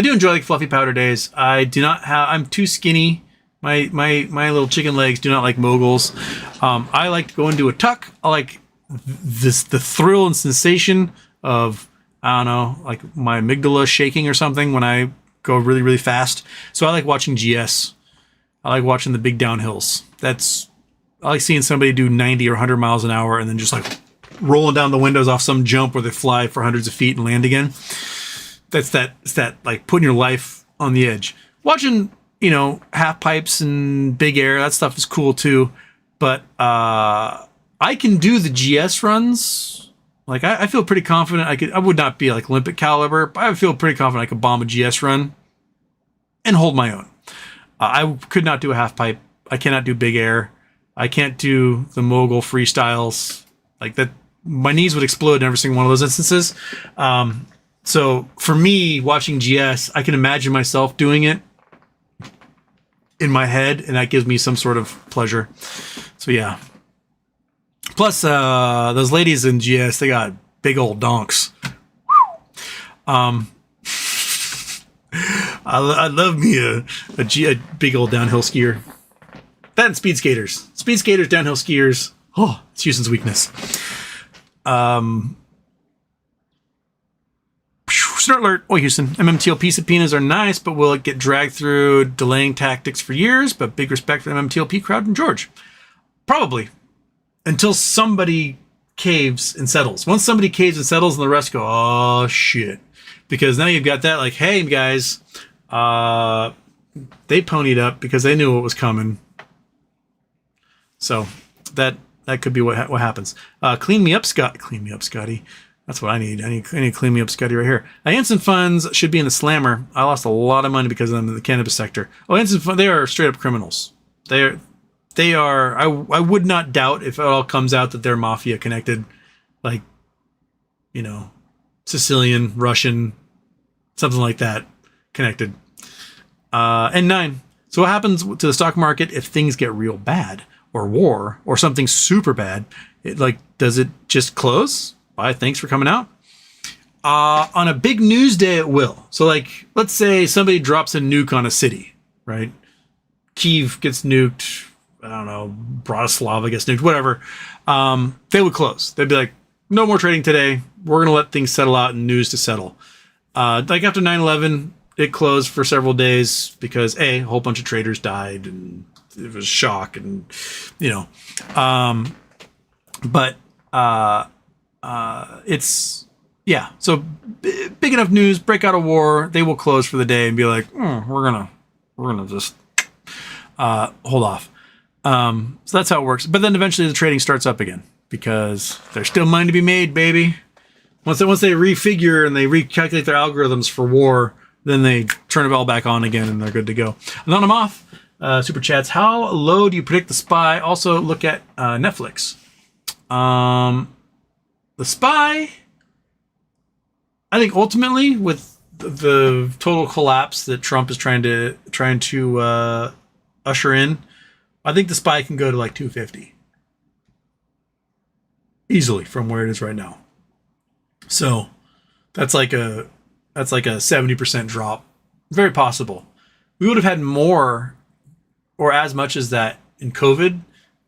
do enjoy like fluffy powder days. I'm too skinny. My little chicken legs do not like moguls. I like to go into a tuck. I like the thrill and sensation of, I don't know, like my amygdala shaking or something when I go really, really fast. So I like watching GS. I like watching the big downhills. I like seeing somebody do 90 or 100 miles an hour and then just like rolling down the windows off some jump where they fly for hundreds of feet and land again. It's that like putting your life on the edge. Watching, half pipes and big air, that stuff is cool too. But I can do the GS runs. Like I feel pretty confident I would not be like Olympic caliber, but I feel pretty confident I could bomb a GS run and hold my own. I could not do a half pipe. I cannot do big air. I can't do the mogul freestyles like that. My knees would explode in every single one of those instances. So for me, watching GS, I can imagine myself doing it in my head, and that gives me some sort of pleasure. So yeah. Plus, those ladies in GS, they got big old donks. I love me a big old downhill skier. That and speed skaters. Speed skaters, downhill skiers. Oh, it's Houston's weakness. Snort alert. Oh, Houston. MMTLP subpoenas are nice, but will it get dragged through delaying tactics for years? But big respect for the MMTLP crowd and George. Probably. Until somebody caves and settles. Once somebody caves and settles, and the rest go, oh, shit. Because now you've got that, like, hey, guys, they ponied up because they knew what was coming. So that could be what happens. Clean me up, Scott. Clean me up, Scotty. That's what I need. I need to clean me up, Scotty, right here. Anson funds should be in the slammer. I lost a lot of money because of them in the cannabis sector. Oh, Anson funds, they are straight up criminals. They are. I would not doubt if it all comes out that they're mafia connected, like, Sicilian, Russian, something like that connected. And 9. So what happens to the stock market if things get real bad? Or war, or something super bad? Does it just close? Bye, thanks for coming out. On a big news day, it will. So, let's say somebody drops a nuke on a city, right? Kyiv gets nuked. I don't know, Bratislava gets nuked, whatever. They would close. They'd be like, no more trading today. We're going to let things settle out and news to settle. After 9/11, it closed for several days because, a whole bunch of traders died and it was shock and, it's, yeah. So big enough news, break out a war, they will close for the day and be like, we're gonna just hold off. So that's how it works. But then eventually the trading starts up again because there's still money to be made, baby. Once they refigure and they recalculate their algorithms for war, then they turn it all back on again and they're good to go. And on them off. Super chats. How low do you predict the SPY? Also look at Netflix. The SPY, I think ultimately with the total collapse that Trump is trying to usher in, I think the SPY can go to like 250 easily from where it is right now. So that's like a 70% drop. Very possible. We would have had more or as much as that in COVID,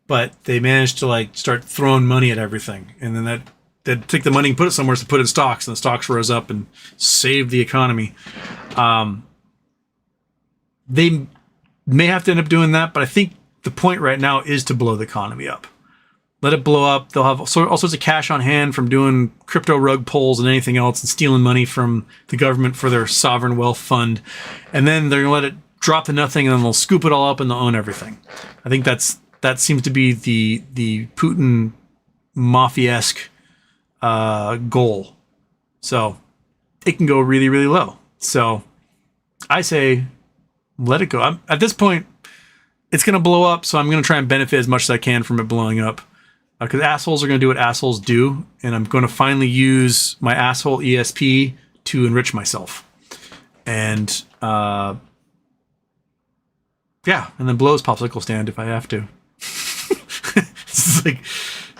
but they managed to start throwing money at everything. And then they'd take the money and put it somewhere to put it in stocks, and the stocks rose up and saved the economy. They may have to end up doing that, but I think the point right now is to blow the economy up. Let it blow up. They'll have all sorts of cash on hand from doing crypto rug pulls and anything else and stealing money from the government for their sovereign wealth fund. And then they're going to let it drop to nothing and then they'll scoop it all up and they'll own everything. I think that seems to be the Putin mafia-esque goal. So it can go really, really low. So I say, let it go. At this point, it's going to blow up. So I'm going to try and benefit as much as I can from it blowing up. Because assholes are going to do what assholes do. And I'm going to finally use my asshole ESP to enrich myself. And, and then blow his popsicle stand if I have to. It's like,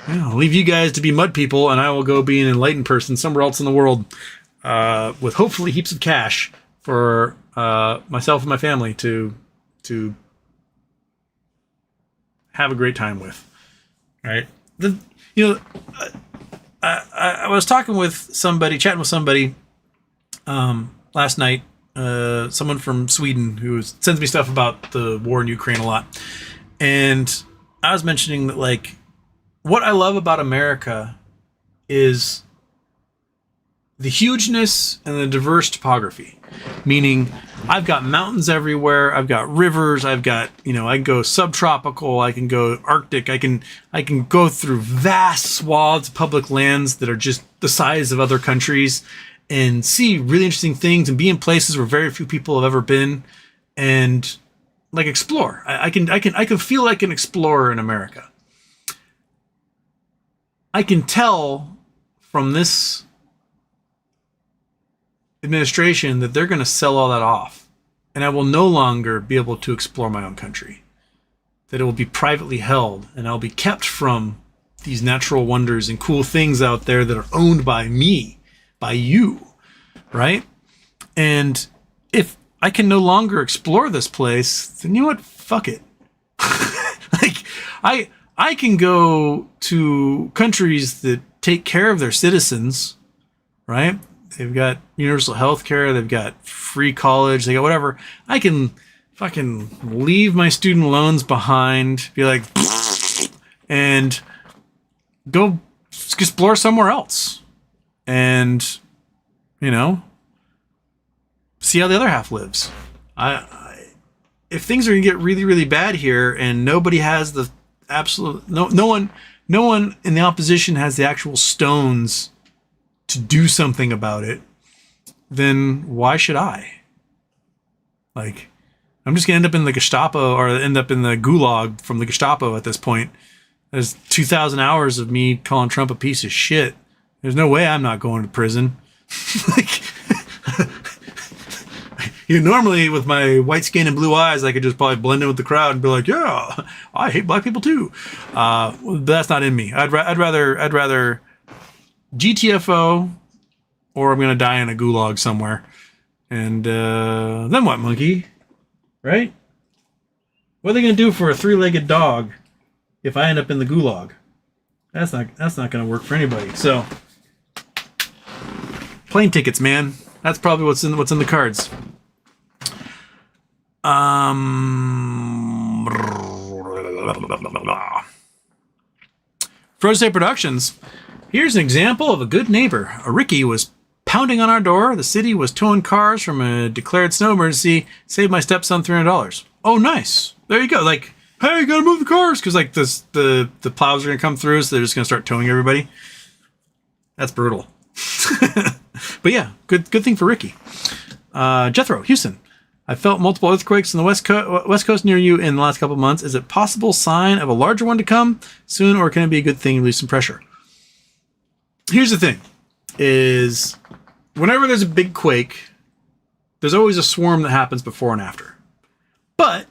I'll leave you guys to be mud people, and I will go be an enlightened person somewhere else in the world with hopefully heaps of cash for myself and my family to have a great time with. All right. I was chatting with somebody last night, someone from Sweden who sends me stuff about the war in Ukraine a lot. And I was mentioning that, like, what I love about America is the hugeness and the diverse topography. Meaning, I've got mountains everywhere. I've got rivers. I've got, I can go subtropical. I can go Arctic. I can go through vast swaths of public lands that are just the size of other countries and see really interesting things and be in places where very few people have ever been and like explore. I can feel like an explorer in America. I can tell from this administration that they're going to sell all that off, and I will no longer be able to explore my own country. That it will be privately held, and I'll be kept from these natural wonders and cool things out there that are owned by me, by you, right? And if I can no longer explore this place, then you know what? Fuck it. Like, I can go to countries that take care of their citizens, right? They've got universal health care. They've got free college. They got whatever. I can fucking leave my student loans behind, be like, and go explore somewhere else. And, see how the other half lives. If things are going to get really, really bad here and nobody has the absolute, no one in the opposition has the actual stones to do something about it, then why should I? Like, I'm just gonna end up in the Gestapo or end up in the gulag from the Gestapo at this point. There's 2,000 hours of me calling Trump a piece of shit. There's no way I'm not going to prison. Like, normally with my white skin and blue eyes, I could just probably blend in with the crowd and be like, yeah, I hate black people too. But that's not in me. I'd rather GTFO, or I'm going to die in a gulag somewhere. And then what, monkey? Right? What are they going to do for a 3-legged dog if I end up in the gulag? That's not going to work for anybody. So, plane tickets, man. That's probably what's in the cards. Frozen State Productions. Here's an example of a good neighbor. A Ricky was pounding on our door. The city was towing cars from a declared snow emergency. Saved my stepson $300. Oh, nice. There you go. Like, hey, you gotta move the cars because like the plows are gonna come through, so they're just gonna start towing everybody. That's brutal. But yeah, good thing for Ricky. Jethro, Houston. I felt multiple earthquakes on the west coast near you in the last couple of months. Is it possible sign of a larger one to come soon, or can it be a good thing to release some pressure? Here's the thing, is whenever there's a big quake, there's always a swarm that happens before and after. But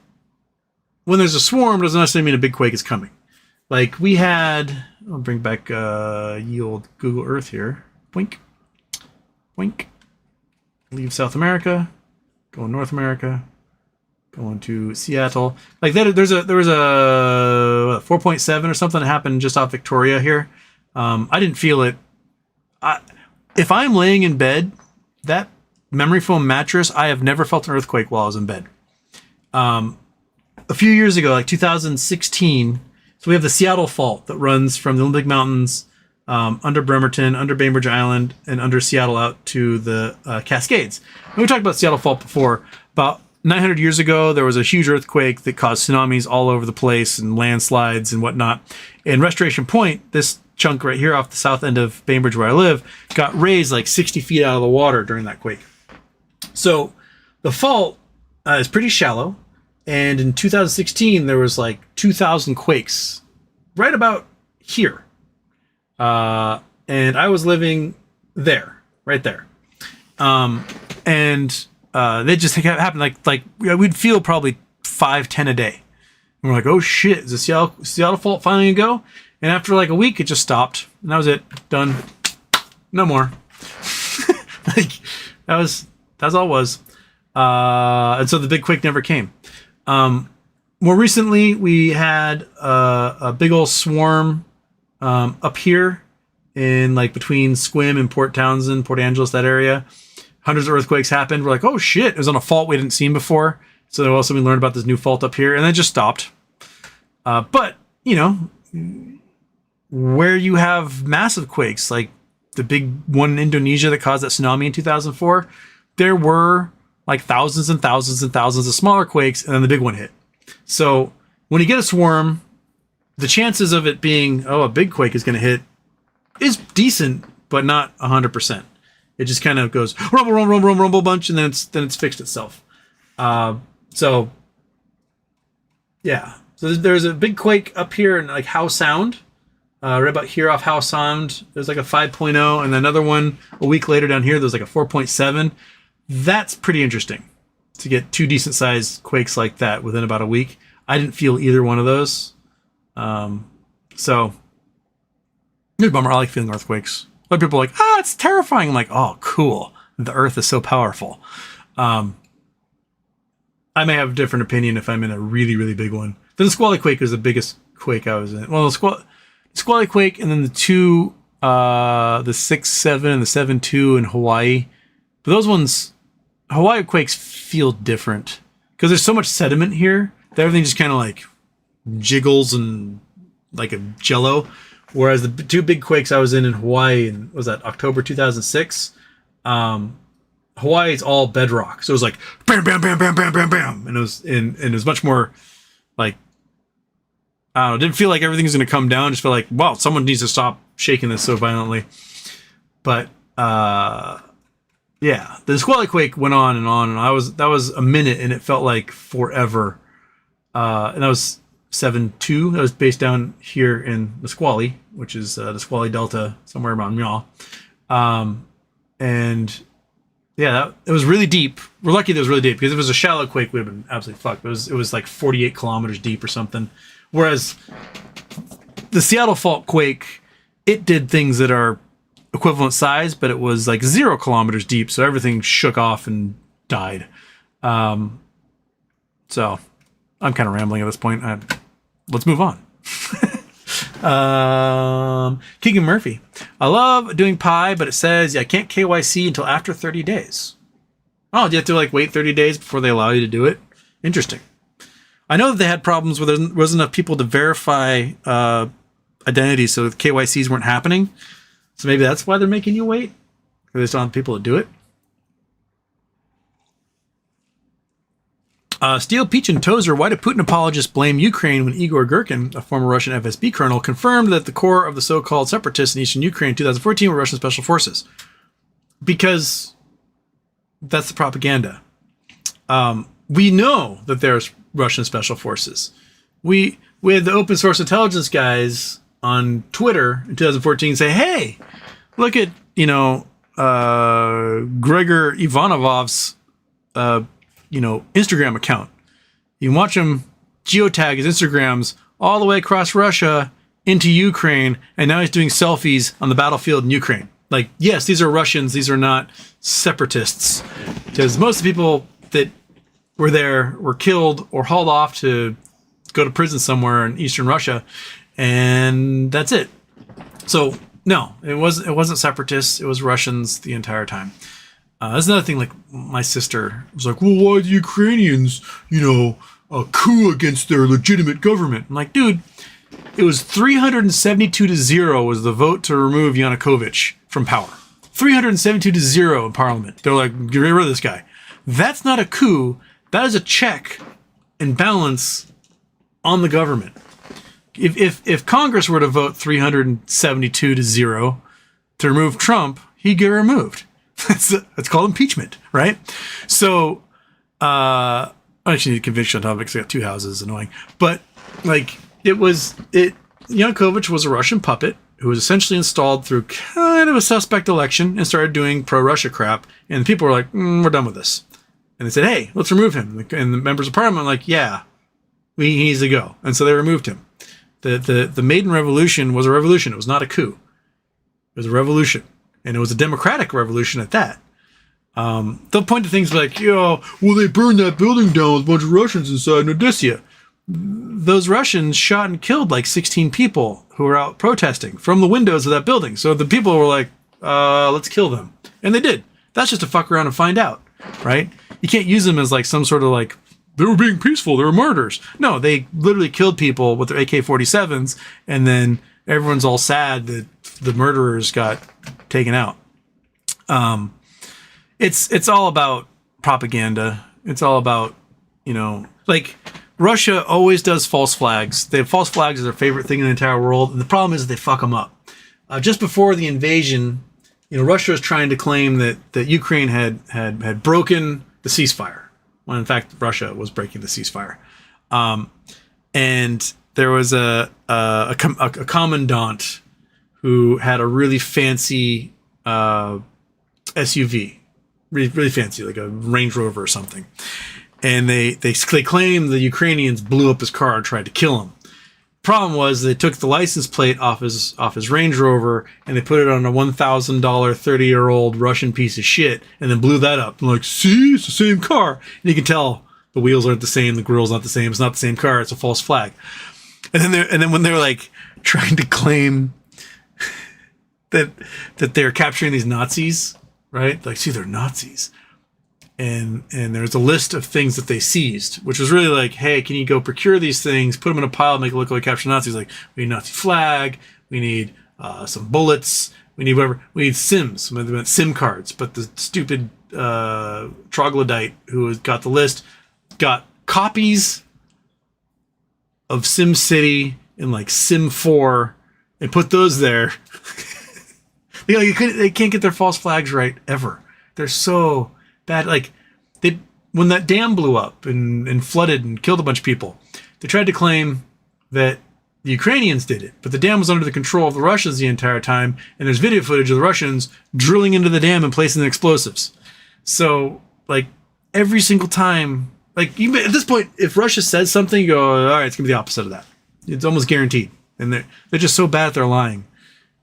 when there's a swarm, it doesn't necessarily mean a big quake is coming. Like we had, I'll bring back ye old Google Earth here. Boink, boink. Leave South America, go in North America, going to Seattle. Like that, there was a 4.7 or something that happened just off Victoria here. I didn't feel it. If I'm laying in bed, that memory foam mattress, I have never felt an earthquake while I was in bed. a few years ago, like 2016, so we have the Seattle Fault that runs from the Olympic Mountains, under Bremerton, under Bainbridge Island, and under Seattle out to the Cascades. And we talked about Seattle Fault before. About 900 years ago, there was a huge earthquake that caused tsunamis all over the place and landslides and whatnot. And Restoration Point, this chunk right here off the south end of Bainbridge where I live, got raised like 60 feet out of the water during that quake. So the fault is pretty shallow. And in 2016, there was like 2,000 quakes right about here. And I was living there, right there. And they just happened like we'd feel probably 5-10 a day. And we're like, oh shit, is the Seattle Fault finally gonna go? And after like a week, it just stopped. And that was it. Done. No more. Like, that's all it was. And so the big quake never came. More recently, we had a big old swarm up here in like between Sequim and Port Townsend, Port Angeles, that area. Hundreds of earthquakes happened. We're like, oh shit, it was on a fault we hadn't seen before. So also we learned about this new fault up here, and then it just stopped. But, you know, where you have massive quakes, like the big one in Indonesia that caused that tsunami in 2004, there were like thousands and thousands and thousands of smaller quakes, and then the big one hit. So when you get a swarm, the chances of it being, oh, a big quake is going to hit is decent, but not 100%. It just kind of goes rumble, rumble, rumble, rumble bunch, and then it's fixed itself. So yeah. So there's a big quake up here in like Howe Sound, right about here off Howe Sound. There's like a 5.0, and another one a week later down here. There's like a 4.7. That's pretty interesting to get two decent sized quakes like that within about a week. I didn't feel either one of those. So it's a bummer. I like feeling earthquakes. A lot of people are like, it's terrifying. I'm like, oh, cool. The earth is so powerful. I may have a different opinion if I'm in a really, really big one. The Squally quake was the biggest quake I was in. Well, the Squally quake, and then the two, the 6.7 and the 7.2 in Hawaii. But those ones, Hawaii quakes feel different because there's so much sediment here that everything just kind of like jiggles and like a jello. Whereas the two big quakes I was in Hawaii, and was that October 2006? Hawaii is all bedrock, so it was like bam, bam, bam, bam, bam, bam, bam, and it was much more like, I don't know. It didn't feel like everything's going to come down. It just felt like, wow, someone needs to stop shaking this so violently. But yeah, the Squally quake went on, and that was a minute, and it felt like forever. And that was 7.2. That was based down here in the Squally, which is the Squally Delta, somewhere around Meow. And yeah, it was really deep. We're lucky that it was really deep, because if it was a shallow quake, we would have been absolutely fucked. It was like 48 kilometers deep or something. Whereas the Seattle Fault quake, it did things that are equivalent size, but it was like 0 kilometers deep, so everything shook off and died. So I'm kind of rambling at this point. Let's move on. Keegan Murphy. I love doing pi, but it says I can't KYC until after 30 days. Oh, do you have to like wait 30 days before they allow you to do it? Interesting. I know that they had problems where there wasn't enough people to verify identities, so the KYCs weren't happening. So maybe that's why they're making you wait, because they just don't have people to do it. Steel, Peach, and Tozer, why do Putin apologists blame Ukraine when Igor Girkin, a former Russian FSB colonel, confirmed that the core of the so-called separatists in eastern Ukraine in 2014 were Russian special forces? Because that's the propaganda. We know that there's Russian special forces. We had the open source intelligence guys on Twitter in 2014 say, hey, look at, Gregor Ivanovov's, Instagram account. You can watch him geotag his Instagrams all the way across Russia into Ukraine, and now he's doing selfies on the battlefield in Ukraine. Like, yes, these are Russians. These are not separatists. Because most of the people that were there were killed or hauled off to go to prison somewhere in eastern Russia, and that's it. So, no, it wasn't separatists. It was Russians the entire time. That's another thing, like, my sister was like, well, why the Ukrainians, a coup against their legitimate government. I'm like, dude, it was 372-0 was the vote to remove Yanukovych from power. 372-0 in Parliament. They're like, get rid of this guy. That's not a coup. That is a check and balance on the government. If Congress were to vote 372-0 to remove Trump, he'd get removed. That's called impeachment, right? So, I actually need conviction on topics. I got 2 houses, annoying. But like, Yanukovych was a Russian puppet who was essentially installed through kind of a suspect election and started doing pro-Russia crap. And the people were like, we're done with this. And they said, hey, let's remove him. And the members of parliament were like, yeah, he needs to go. And so they removed him. The Maiden Revolution was a revolution. It was not a coup. It was a revolution. And it was a democratic revolution at that. They'll point to things like, well, they burned that building down with a bunch of Russians inside in Odessa. Those Russians shot and killed like 16 people who were out protesting from the windows of that building. So the people were like, let's kill them. And they did. That's just to fuck around and find out, right? You can't use them as like some sort of like, they were being peaceful, they were martyrs. No, they literally killed people with their AK-47s, and then everyone's all sad that the murderers got taken out. It's all about propaganda. It's all about, like Russia always does false flags. They have false flags as their favorite thing in the entire world, and the problem is they fuck them up. Just before the invasion, Russia was trying to claim that Ukraine had broken the ceasefire, when in fact Russia was breaking the ceasefire. And there was a commandant who had a really fancy SUV, really fancy, like a Range Rover or something. And they claim the Ukrainians blew up his car and tried to kill him. Problem was they took the license plate off his Range Rover and they put it on a $1,000 30-year-old Russian piece of shit and then blew that up. I'm like, see, it's the same car. And you can tell the wheels aren't the same, the grill's not the same, it's not the same car, it's a false flag. And then when they're like trying to claim that they're capturing these Nazis, right? Like, see, they're Nazis. And there's a list of things that they seized, which was really like, hey, can you go procure these things, put them in a pile, make it look like capture Nazis? Like, we need Nazi flag, we need some bullets, we need whatever, we need SIMs, SIM cards. But the stupid troglodyte who got the list got copies of SimCity and like Sim 4 and put those there. They can't get their false flags right ever. They're so bad. Like, when that dam blew up and flooded and killed a bunch of people, they tried to claim that the Ukrainians did it, but the dam was under the control of the Russians the entire time, and there's video footage of the Russians drilling into the dam and placing the explosives. So, like, every single time, like, even at this point, if Russia says something, you go, all right, it's gonna be the opposite of that. It's almost guaranteed, and they're just so bad at their lying.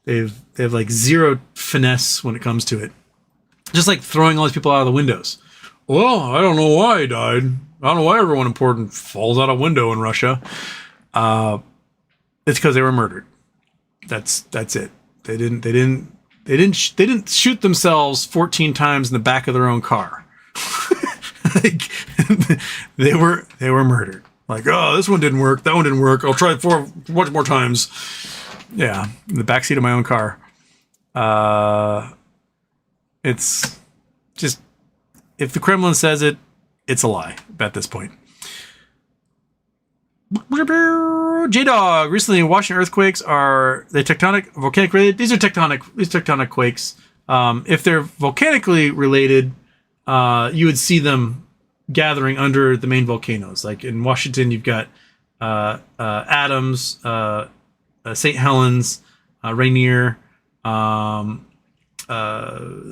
They have like zero finesse when it comes to it. Just like throwing all these people out of the windows. Well, I don't know why he died. I don't know why everyone important falls out a window in Russia. It's because they were murdered. That's it. They didn't shoot themselves 14 times in the back of their own car. Like, they were murdered. Like, oh, this one didn't work. That one didn't work. I'll try it much more times. Yeah, in the backseat of my own car. It's just, if the Kremlin says it, it's a lie at this point. J-Dog, recently Washington earthquakes, are they tectonic, volcanic related? These are tectonic quakes. If they're volcanically related, you would see them gathering under the main volcanoes. Like in Washington, you've got Adams, St. Helens, Rainier,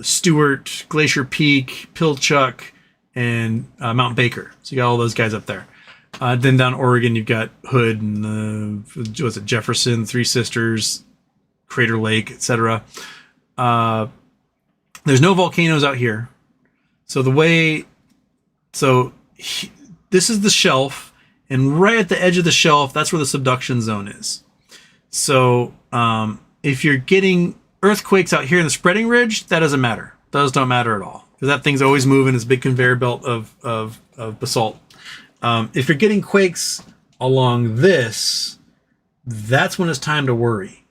Stewart, Glacier Peak, Pilchuck, and Mount Baker. So you got all those guys up there. Then down Oregon, you've got Hood and Jefferson, Three Sisters, Crater Lake, etc. There's no volcanoes out here. So this is the shelf, and right at the edge of the shelf, that's where the subduction zone is. So if you're getting earthquakes out here in the spreading ridge, that doesn't matter. Those don't matter at all, because that thing's always moving. It's a big conveyor belt of basalt. If you're getting quakes along this, that's when it's time to worry.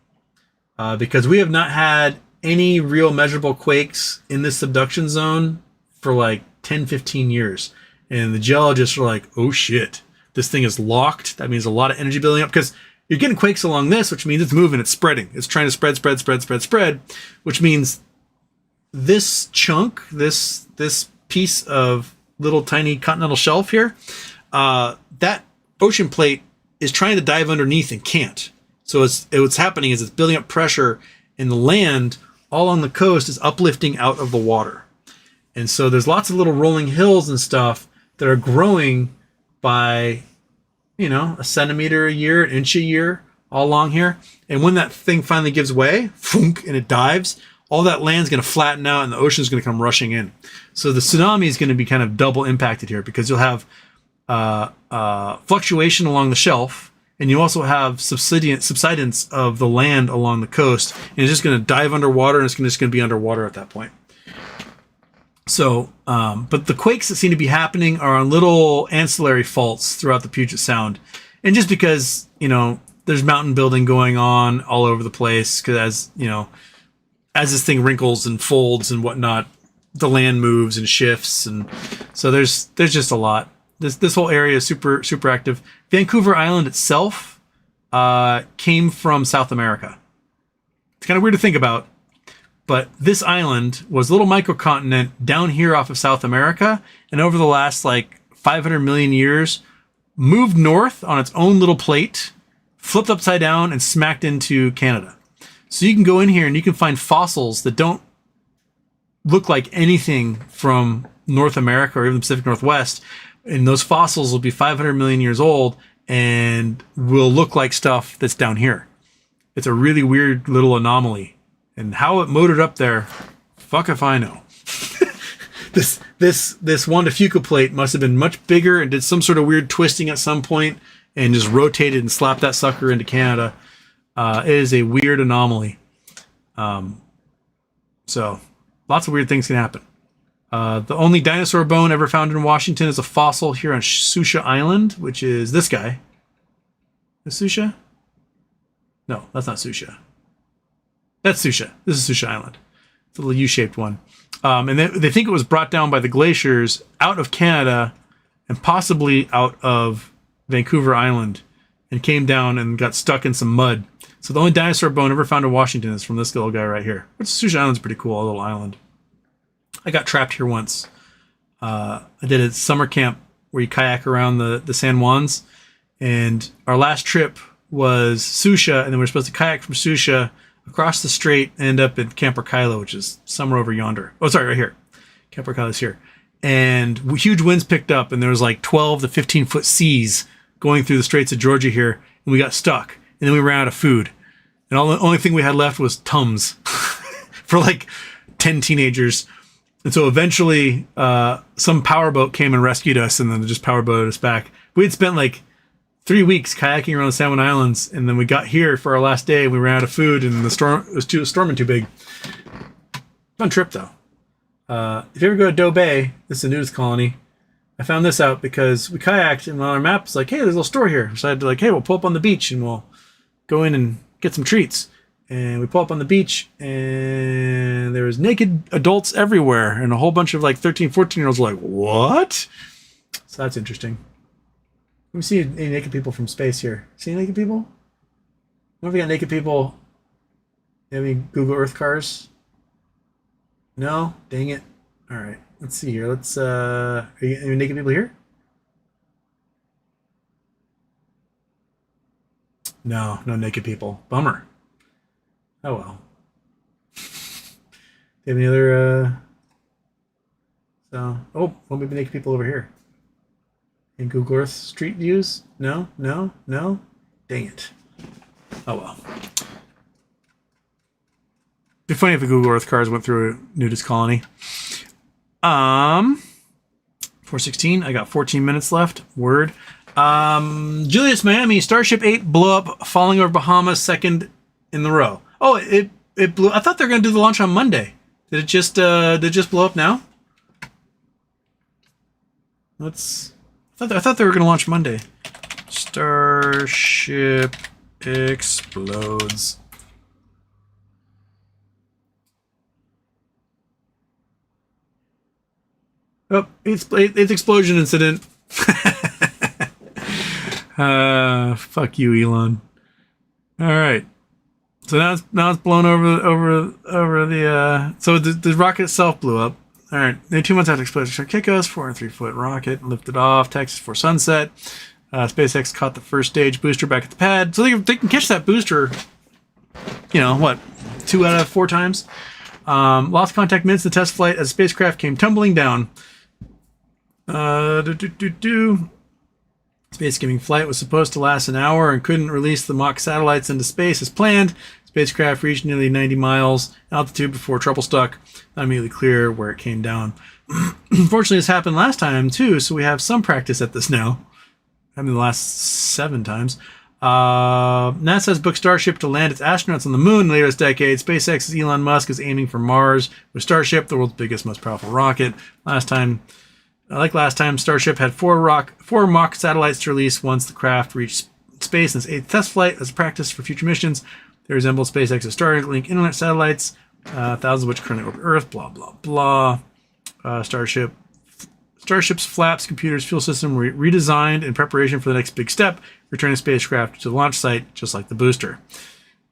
Because we have not had any real measurable quakes in this subduction zone for like 10, 15 years. And the geologists are like, oh shit, this thing is locked. That means a lot of energy building up, because you're getting quakes along this, which means it's moving, it's spreading. It's trying to spread, which means this chunk, this piece of little tiny continental shelf here, that ocean plate is trying to dive underneath and can't. So what's happening is it's building up pressure, and the land all on the coast is uplifting out of the water. And so there's lots of little rolling hills and stuff that are growing by, a centimeter a year, an inch a year, all along here. And when that thing finally gives way, funk, and it dives, all that land's going to flatten out and the ocean's going to come rushing in. So the tsunami is going to be kind of double impacted here, because you'll have fluctuation along the shelf, and you also have subsidence of the land along the coast, and it's just going to dive underwater, and it's just going to be underwater at that point. So, but the quakes that seem to be happening are on little ancillary faults throughout the Puget Sound. And just because, there's mountain building going on all over the place, because as this thing wrinkles and folds and whatnot, the land moves and shifts. And so there's just a lot. This whole area is super, super active. Vancouver Island itself came from South America. It's kind of weird to think about. But this island was a little microcontinent down here off of South America, and over the last 500 million years, moved north on its own little plate, flipped upside down, and smacked into Canada. So you can go in here and you can find fossils that don't look like anything from North America or even the Pacific Northwest, and those fossils will be 500 million years old and will look like stuff that's down here. It's a really weird little anomaly. And how it motored up there, fuck if I know. This Wanda Fuca plate must have been much bigger and did some sort of weird twisting at some point and just rotated and slapped that sucker into Canada. It is a weird anomaly. So lots of weird things can happen. The only dinosaur bone ever found in Washington is a fossil here on Susha Island, which is this guy. Is Susha? No, that's not Susha. That's Susha. This is Susha Island. It's a little U-shaped one. And they think it was brought down by the glaciers out of Canada and possibly out of Vancouver Island, and came down and got stuck in some mud. So the only dinosaur bone ever found in Washington is from this little guy right here. Which Susha Island's pretty cool, a little island. I got trapped here once. I did a summer camp where you kayak around the San Juans, and our last trip was Susha, and then we were supposed to kayak from Susha across the strait and end up at Camp Kyla, which is somewhere over yonder. Oh, sorry, right here. Camp Kyla's here. And huge winds picked up, and there was 12 to 15 foot seas going through the Straits of Georgia here, and we got stuck. And then we ran out of food. And the only thing we had left was Tums for 10 teenagers. And so eventually some powerboat came and rescued us, and then just powerboated us back. We had spent 3 weeks kayaking around the Salmon Islands, and then we got here for our last day. We ran out of food, and the storm was storming too big. Fun trip though. If you ever go to Doe Bay, this is a nudist colony. I found this out because we kayaked, and on our map it's hey, there's a little store here. So I had to hey, we'll pull up on the beach and we'll go in and get some treats. And we pull up on the beach, and there was naked adults everywhere, and a whole bunch of 13, 14-year-olds were what? So that's interesting. Let me see any naked people from space here. See any naked people? What if we got naked people? You have any Google Earth cars? No? Dang it. Alright. Let's see here. Let's are you any naked people here? No naked people. Bummer. Oh well. Do you have any other maybe naked people over here. In Google Earth street views? No? Dang it. Oh well. It'd be funny if the Google Earth cars went through a nudist colony. 4:16. I got 14 minutes left. Word. Julius, Miami, Starship 8 blew up, falling over Bahamas, second in the row. Oh, it blew. I thought they were going to do the launch on Monday. Did it just blow up now? Let's I thought they were going to launch Monday. Starship explodes. Oh, it's explosion incident. Fuck you, Elon. All right. So now it's blown over the. So the rocket itself blew up. All right. Then 2 months after explosion, started kick us. 403-foot rocket lifted off Texas for sunset. SpaceX caught the first stage booster back at the pad, so they can catch that booster. You know what? 2 out of 4 times. Lost contact minutes the test flight as the spacecraft came tumbling down. Space giving flight was supposed to last an hour and couldn't release the mock satellites into space as planned. Spacecraft reached nearly 90 miles altitude before trouble struck. Not immediately clear where it came down. Unfortunately, this happened last time too, so we have some practice at this now. I mean, the last 7 times. NASA has booked Starship to land its astronauts on the moon later this decade. SpaceX's Elon Musk is aiming for Mars with Starship, the world's biggest, most powerful rocket. Last time, Starship had 4 mock satellites to release once the craft reached space in its 8th test flight as a practice for future missions. They resemble SpaceX's Starlink internet satellites, thousands of which currently orbit Earth, blah, blah, blah. Starship's flaps, computers, fuel system were redesigned in preparation for the next big step, returning spacecraft to the launch site, just like the booster.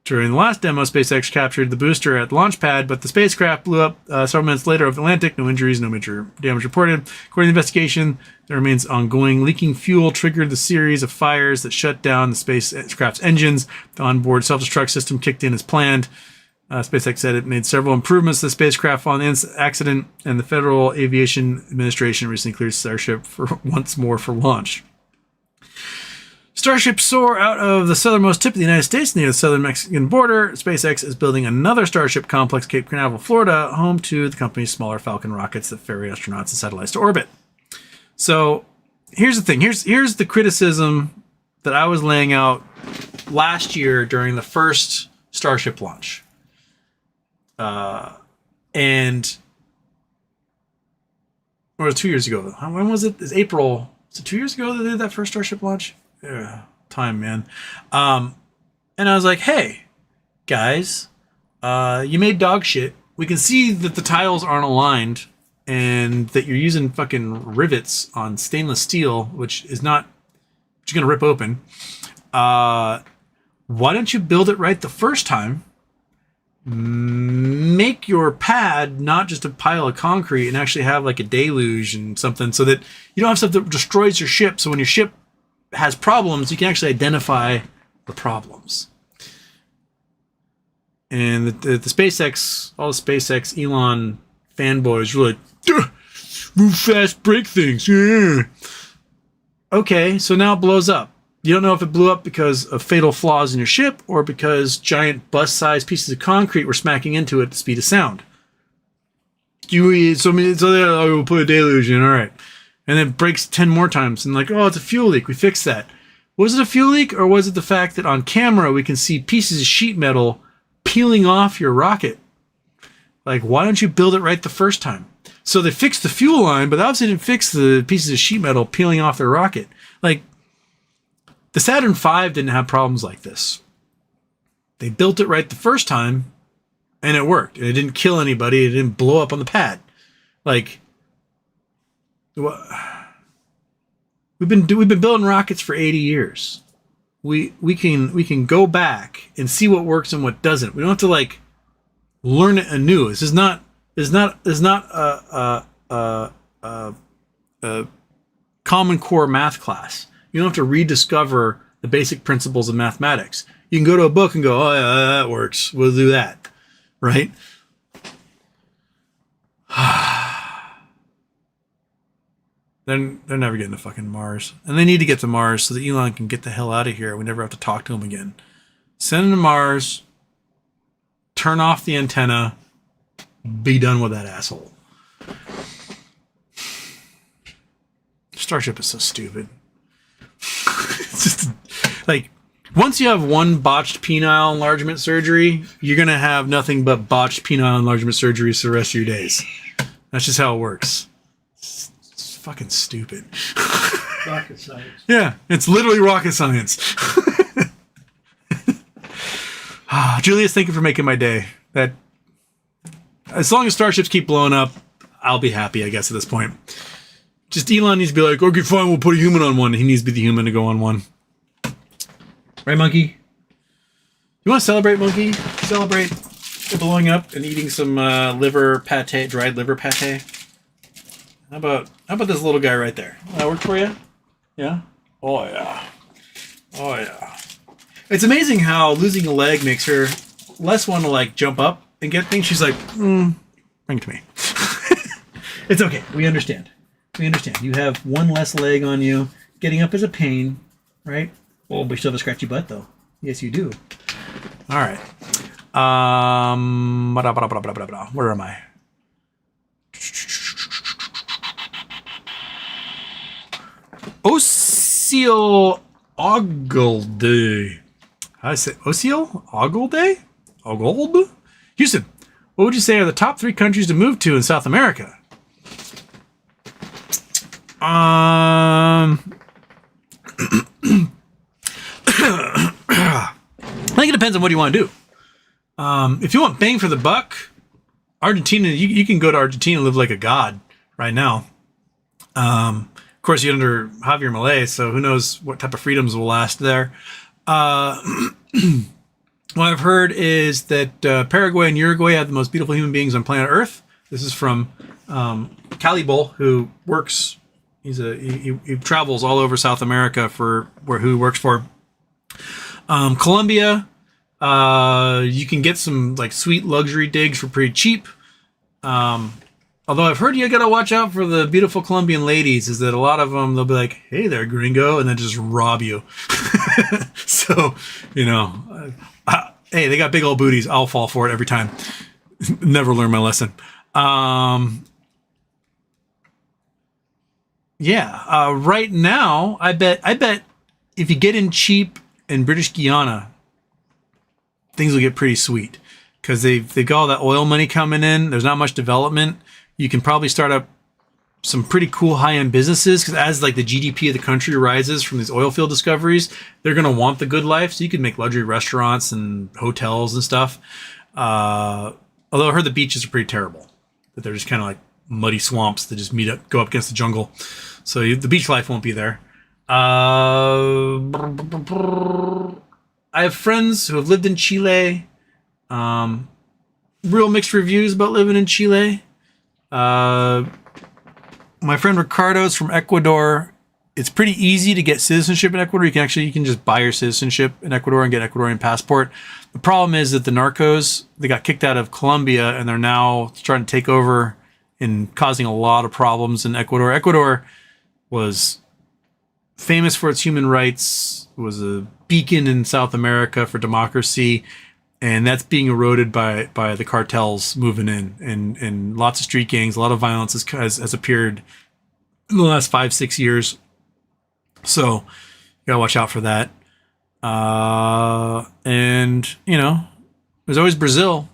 During the last demo, SpaceX captured the booster at the launch pad, but the spacecraft blew up several minutes later over the Atlantic. No injuries, no major damage reported. According to the investigation, there remains ongoing. Leaking fuel triggered the series of fires that shut down the spacecraft's engines. The onboard self-destruct system kicked in as planned. SpaceX said it made several improvements to the spacecraft following the accident, and the Federal Aviation Administration recently cleared Starship once more for launch. Starship soar out of the southernmost tip of the United States near the southern Mexican border. SpaceX is building another Starship complex, Cape Canaveral, Florida, home to the company's smaller Falcon rockets that ferry astronauts and satellites to orbit. So here's the thing. Here's the criticism that I was laying out last year during the first Starship launch. Or it was 2 years ago. When was it? It's April. Was it 2 years ago that they did that first Starship launch? Yeah, time, man. And I was like, hey, guys, you made dog shit. We can see that the tiles aren't aligned and that you're using fucking rivets on stainless steel, which is not, which you're going to rip open. Why don't you build it right the first time? Make your pad not just a pile of concrete and actually have like a deluge and something so that you don't have stuff that destroys your ship. So when your ship has problems, you can actually identify the problems. And the SpaceX, all the SpaceX Elon fanboys were like, move fast, break things. Yeah. Okay, so now it blows up. You don't know if it blew up because of fatal flaws in your ship or because giant bus-sized pieces of concrete were smacking into it at the speed of sound. So we'll put a deluge in, all right. And then it breaks 10 more times and like, oh, it's a fuel leak. We fixed that. Was it a fuel leak or was it the fact that on camera we can see pieces of sheet metal peeling off your rocket? Like, why don't you build it right the first time? So they fixed the fuel line, but they obviously didn't fix the pieces of sheet metal peeling off their rocket. Like, the Saturn V didn't have problems like this. They built it right the first time and it worked. And it didn't kill anybody. It didn't blow up on the pad. Like, we've been building rockets for 80 years. We can go back and see what works and what doesn't. We don't have to like learn it anew. This is not a Common Core math class. You don't have to rediscover the basic principles of mathematics. You can go to a book and go, oh yeah, that works. We'll do that, right? Then they're never getting to fucking Mars. And they need to get to Mars so that Elon can get the hell out of here. We never have to talk to him again. Send him to Mars. Turn off the antenna. Be done with that asshole. Starship is so stupid. It's just like, once you have one botched penile enlargement surgery, you're going to have nothing but botched penile enlargement surgeries for the rest of your days. That's just how it works. It's fucking stupid. Rocket science. Yeah, it's literally rocket science. Julius, thank you for making my day. That as long as starships keep blowing up, I'll be happy, I guess, at this point. Just Elon needs to be like, okay, fine, we'll put a human on one. He needs to be the human to go on one. Right, Monkey? You want to celebrate, Monkey? Celebrate blowing up and eating some liver pate, dried liver pate. How about this little guy right there? That work for you? Yeah? Oh, yeah. Oh, yeah. It's amazing how losing a leg makes her less want to, like, jump up and get things. She's like, bring it to me. It's okay. We understand. We understand. You have one less leg on you. Getting up is a pain, right? Well, we still have a scratchy butt, though. Yes, you do. All right. Where am I? Ocio Ogilday. How do I say Ocio Ogilday? Ogold? Houston, what would you say are the top 3 countries to move to in South America? I think it depends on what you want to do. If you want bang for the buck, Argentina, you can go to Argentina and live like a god right now. Of course, you're under Javier Milei, so who knows what type of freedoms will last there. What I've heard is that Paraguay and Uruguay have the most beautiful human beings on planet Earth. This is from Calibol, who works. He travels all over South America who he works for. Colombia, you can get some like sweet luxury digs for pretty cheap. Although I've heard you gotta watch out for the beautiful Colombian ladies, is that a lot of them, they'll be like, hey there, gringo, and then just rob you. So, hey, they got big old booties. I'll fall for it every time. Never learn my lesson. Right now, I bet if you get in cheap in British Guiana, things will get pretty sweet. Because they've got all that oil money coming in. There's not much development. You can probably start up some pretty cool high-end businesses, because as like the GDP of the country rises from these oil field discoveries, they're going to want the good life. So you can make luxury restaurants and hotels and stuff. Although I heard the beaches are pretty terrible, that they're just kind of like muddy swamps that just go up against the jungle. So the beach life won't be there. I have friends who have lived in Chile. Real mixed reviews about living in Chile. My friend Ricardo's from Ecuador. It's pretty easy to get citizenship in Ecuador. You can just buy your citizenship in Ecuador and get an Ecuadorian passport. The problem is that the narcos, they got kicked out of Colombia and they're now trying to take over and causing a lot of problems in Ecuador. Ecuador was famous for its human rights. It was a beacon in South America for democracy. And that's being eroded by the cartels moving in, and lots of street gangs. A lot of violence has appeared in the last 5-6 years. So you gotta watch out for that. And there's always Brazil.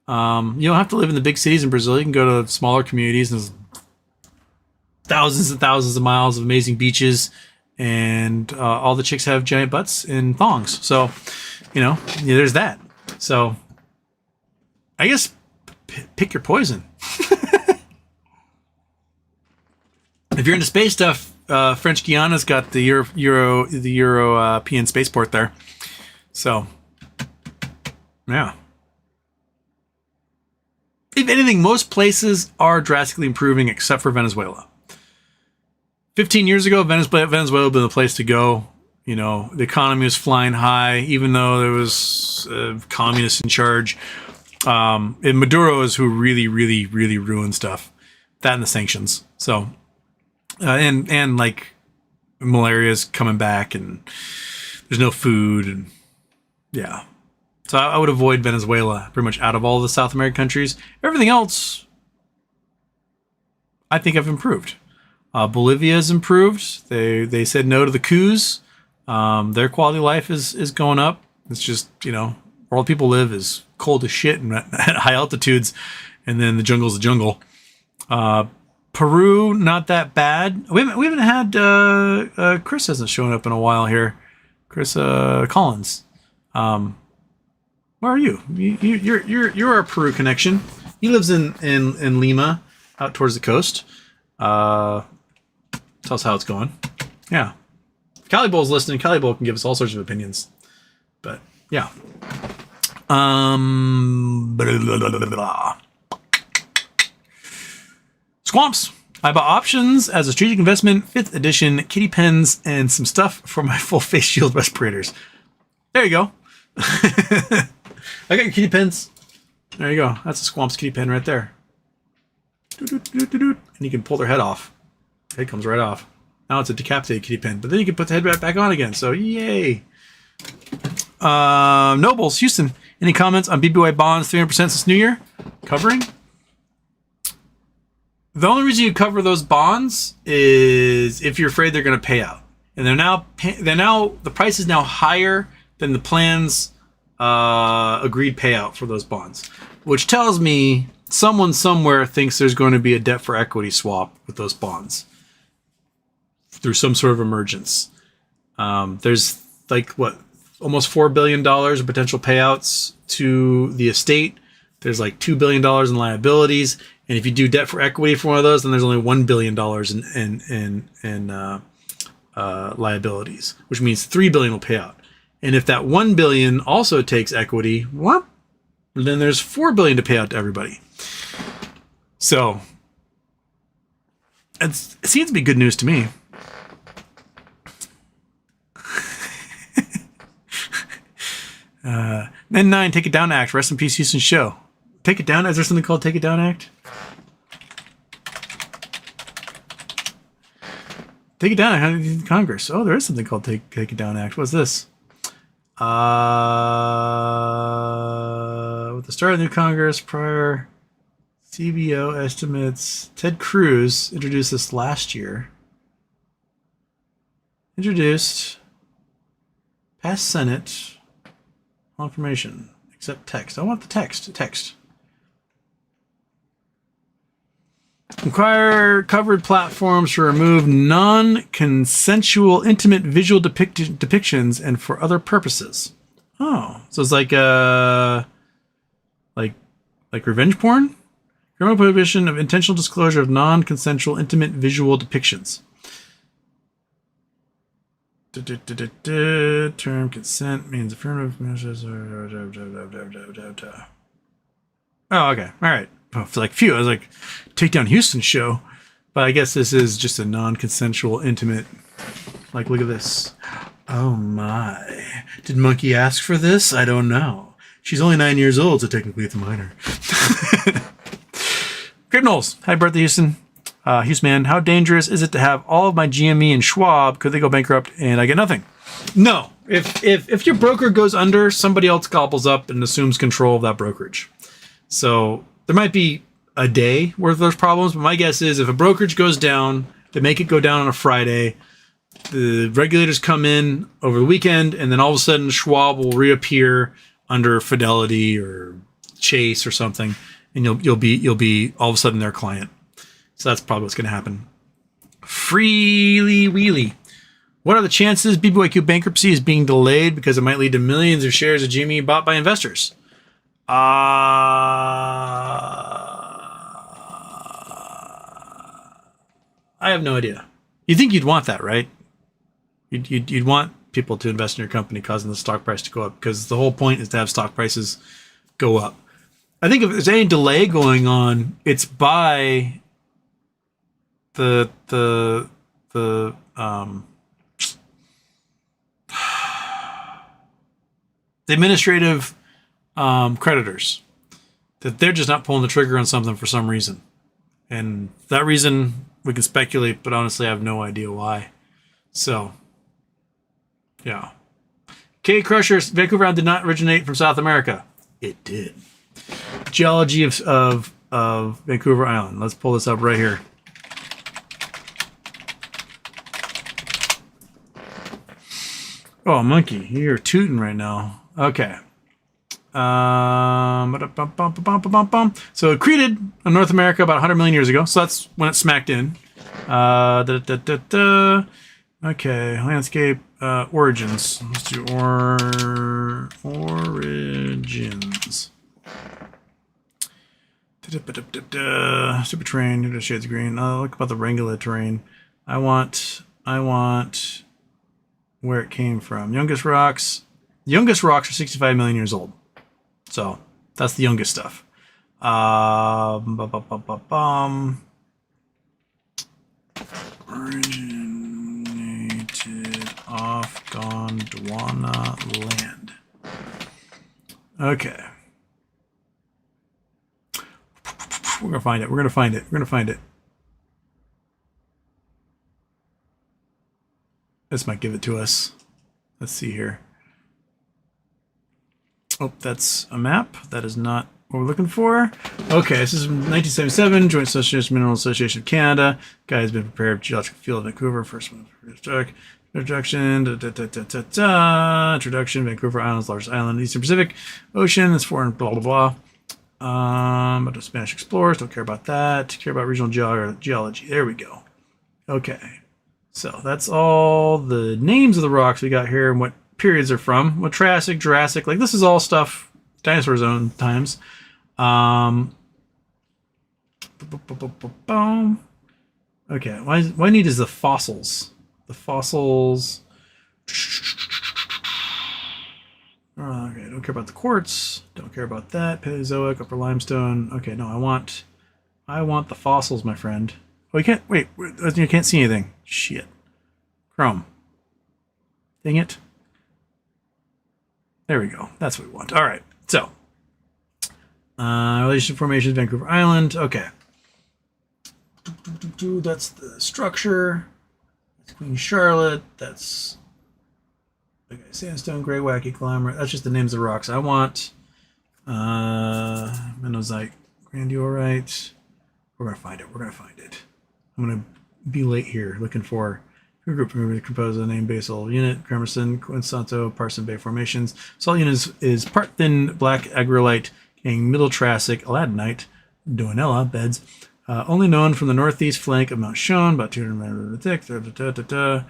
You don't have to live in the big cities in Brazil. You can go to smaller communities, and there's thousands and thousands of miles of amazing beaches, and all the chicks have giant butts and thongs. So there's that. So I guess pick your poison. If you're into space stuff, French Guiana's got the European spaceport there. So yeah. If anything, most places are drastically improving except for Venezuela. 15 years ago, Venezuela would have been the place to go. The economy was flying high, even though there was communists in charge. And Maduro is who really, really, really ruined stuff. That and the sanctions. So, and like malaria's coming back, and there's no food, and yeah. So I would avoid Venezuela pretty much out of all the South American countries. Everything else, I think, have improved. Bolivia has improved. They said no to the coups. Their quality of life is going up. It's just, where all people live is cold as shit and at high altitudes, and then the jungle's the jungle. Peru, not that bad. We haven't had Chris hasn't shown up in a while here. Chris Collins. Where are you? You're our Peru connection. He lives in Lima, out towards the coast. Tell us how it's going. Yeah. If Cali Bull's listening, Cali Bull can give us all sorts of opinions. But yeah. Blah, blah, blah, blah, blah. Squamps. I bought options as a strategic investment, 5th edition, kitty pens, and some stuff for my full face shield respirators. There you go. I got your kitty pens. There you go. That's a Squamps kitty pen right there. And you can pull their head off. Head comes right off. Now it's a decapitated kitty pen, but then you can put the head right back on again. So yay. Nobles, Houston. Any comments on BBY bonds 300% since New Year? Covering? The only reason you cover those bonds is if you're afraid they're going to pay out. And the price is now higher than the plan's agreed payout for those bonds, which tells me someone somewhere thinks there's going to be a debt for equity swap with those bonds through some sort of emergence. There's almost $4 billion of potential payouts to the estate. There's like $2 billion in liabilities. And if you do debt for equity for one of those, then there's only $1 billion in liabilities, which means $3 billion will pay out. And if that $1 billion also takes equity, well, then there's $4 billion to pay out to everybody. So it seems to be good news to me. Then 9, Take It Down Act. Rest in peace, Houston Show. Take It Down? Is there something called Take It Down Act? Take It Down Act in Congress. Oh, there is something called Take It Down Act. What's this? With the start of the new Congress, prior CBO estimates, Ted Cruz introduced this last year. Introduced, passed Senate, all information, except text. I want the text. Require covered platforms to remove non-consensual intimate visual depictions and for other purposes. Oh, so it's like revenge porn? Criminal prohibition of intentional disclosure of non-consensual intimate visual depictions. Term consent means affirmative measures. Oh, okay. All right. Oh, like, phew, I was like, Take Down Houston Show. But I guess this is just a non-consensual, intimate. Like, look at this. Oh, my. Did Monkey ask for this? I don't know. She's only 9 years old, so technically it's a minor. Grape Knowles. Happy birthday, Houston. Houston, man, how dangerous is it to have all of my GME and Schwab? Could they go bankrupt and I get nothing? No. If your broker goes under, somebody else gobbles up and assumes control of that brokerage. So there might be a day worth of those problems, but my guess is if a brokerage goes down, they make it go down on a Friday, the regulators come in over the weekend, and then all of a sudden Schwab will reappear under Fidelity or Chase or something, and you'll be all of a sudden their client. So that's probably what's going to happen. Freely Wheelie. What are the chances BBYQ bankruptcy is being delayed because it might lead to millions of shares of GME bought by investors? I have no idea. You think you'd want that, right? You'd want people to invest in your company, causing the stock price to go up, because the whole point is to have stock prices go up. I think if there's any delay going on, it's by the administrative creditors, that they're just not pulling the trigger on something for some reason. And that reason we can speculate, but honestly I have no idea why. So yeah. K Crushers, Vancouver Island did not originate from South America. It did. Geology of Vancouver Island. Let's pull this up right here. Oh, Monkey, you're tooting right now. Okay. So it created in North America about 100 million years ago. So that's when it smacked in. Okay, landscape origins. Let's do origins. Super terrain, shades of green. Look about the Rangula terrain. I want where it came from. Youngest rocks. The youngest rocks are 65 million years old. So that's the youngest stuff. Originated off Gondwana land. Okay. We're gonna find it. We're gonna find it. We're gonna find it. This might give it to us. Let's see here. Oh, that's a map. That is not what we're looking for. Okay, this is 1977, Joint Association, Mineral Association of Canada. Guy has been prepared for Geological Field of Vancouver. First one, introduction, introduction, Vancouver Island's largest island in the Eastern Pacific Ocean. It's foreign, blah, blah, blah. But the Spanish explorers don't care about that. Care about regional geology. There we go. Okay. So that's all the names of the rocks we got here and what periods they're from. What Triassic, Jurassic, like this is all stuff dinosaur zone times. Okay, why need is the fossils. The fossils. Okay, don't care about the quartz. Don't care about that. Paleozoic, upper limestone. Okay, no, I want the fossils, my friend. Oh, you can't, wait, you can't see anything. Shit. Chrome. Dang it. There we go. That's what we want. All right. So, relation formations, Vancouver Island. Okay. That's the structure. That's Queen Charlotte. That's okay, sandstone, gray, wacky, conglomerate. That's just the names of the rocks I want. Menozoic, grandiorite. We're gonna find it. We're gonna find it. I'm gonna be late here looking for a group composed of the name basal unit, Cremerson, Quinsanto, Parson Bay formations. Salt unit is part thin black agrolite, middle Triassic, Aladdinite, Doanella beds, only known from the northeast flank of Mount Shone, about 200 meters thick. The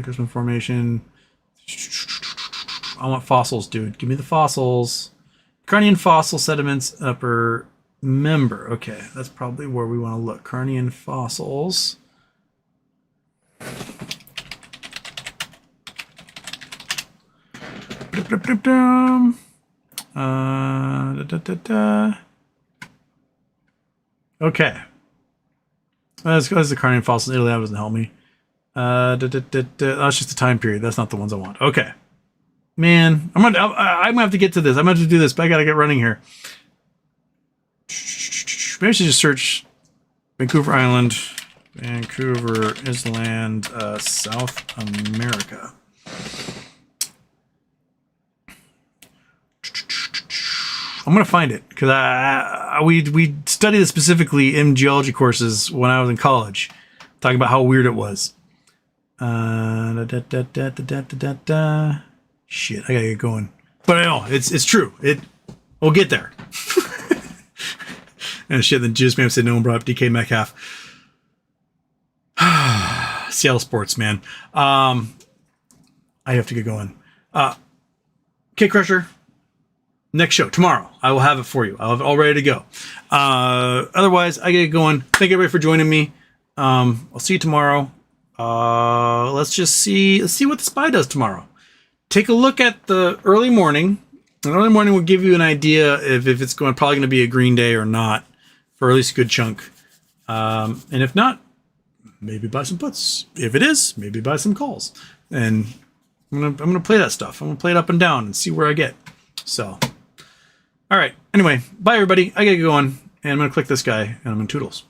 Christmas formation. I want fossils, dude. Give me the fossils. Carnian fossil sediments, upper member. Okay, that's probably where we want to look. Carnian fossils. Okay. That's the Carnian fossils in Italy. That doesn't help me. That's just the time period. That's not the ones I want. Okay. Man, I'm gonna have to get to this. I'm gonna have to do this, but I gotta get running here. Maybe I should just search Vancouver Island. Vancouver is land, South America. I'm gonna find it because we studied it specifically in geology courses when I was in college, talking about how weird it was. Shit, I gotta get going. But I know it's true. We'll get there. And shit, then just said no one brought up DK Metcalf. Seattle sports, man. I have to get going. K Crusher. Next show tomorrow. I will have it for you. I'll have it all ready to go. Otherwise, I get going. Thank everybody for joining me. I'll see you tomorrow. Let's see what the spy does tomorrow. Take a look at the early morning. The early morning will give you an idea if it's probably going to be a green day or not, for at least a good chunk. And if not, maybe buy some puts. If it is, maybe buy some calls. And I'm gonna play that stuff. I'm gonna play it up and down and see where I get. So, all right. Anyway, bye everybody. I gotta get going, and I'm gonna click this guy, and I'm gonna toodles.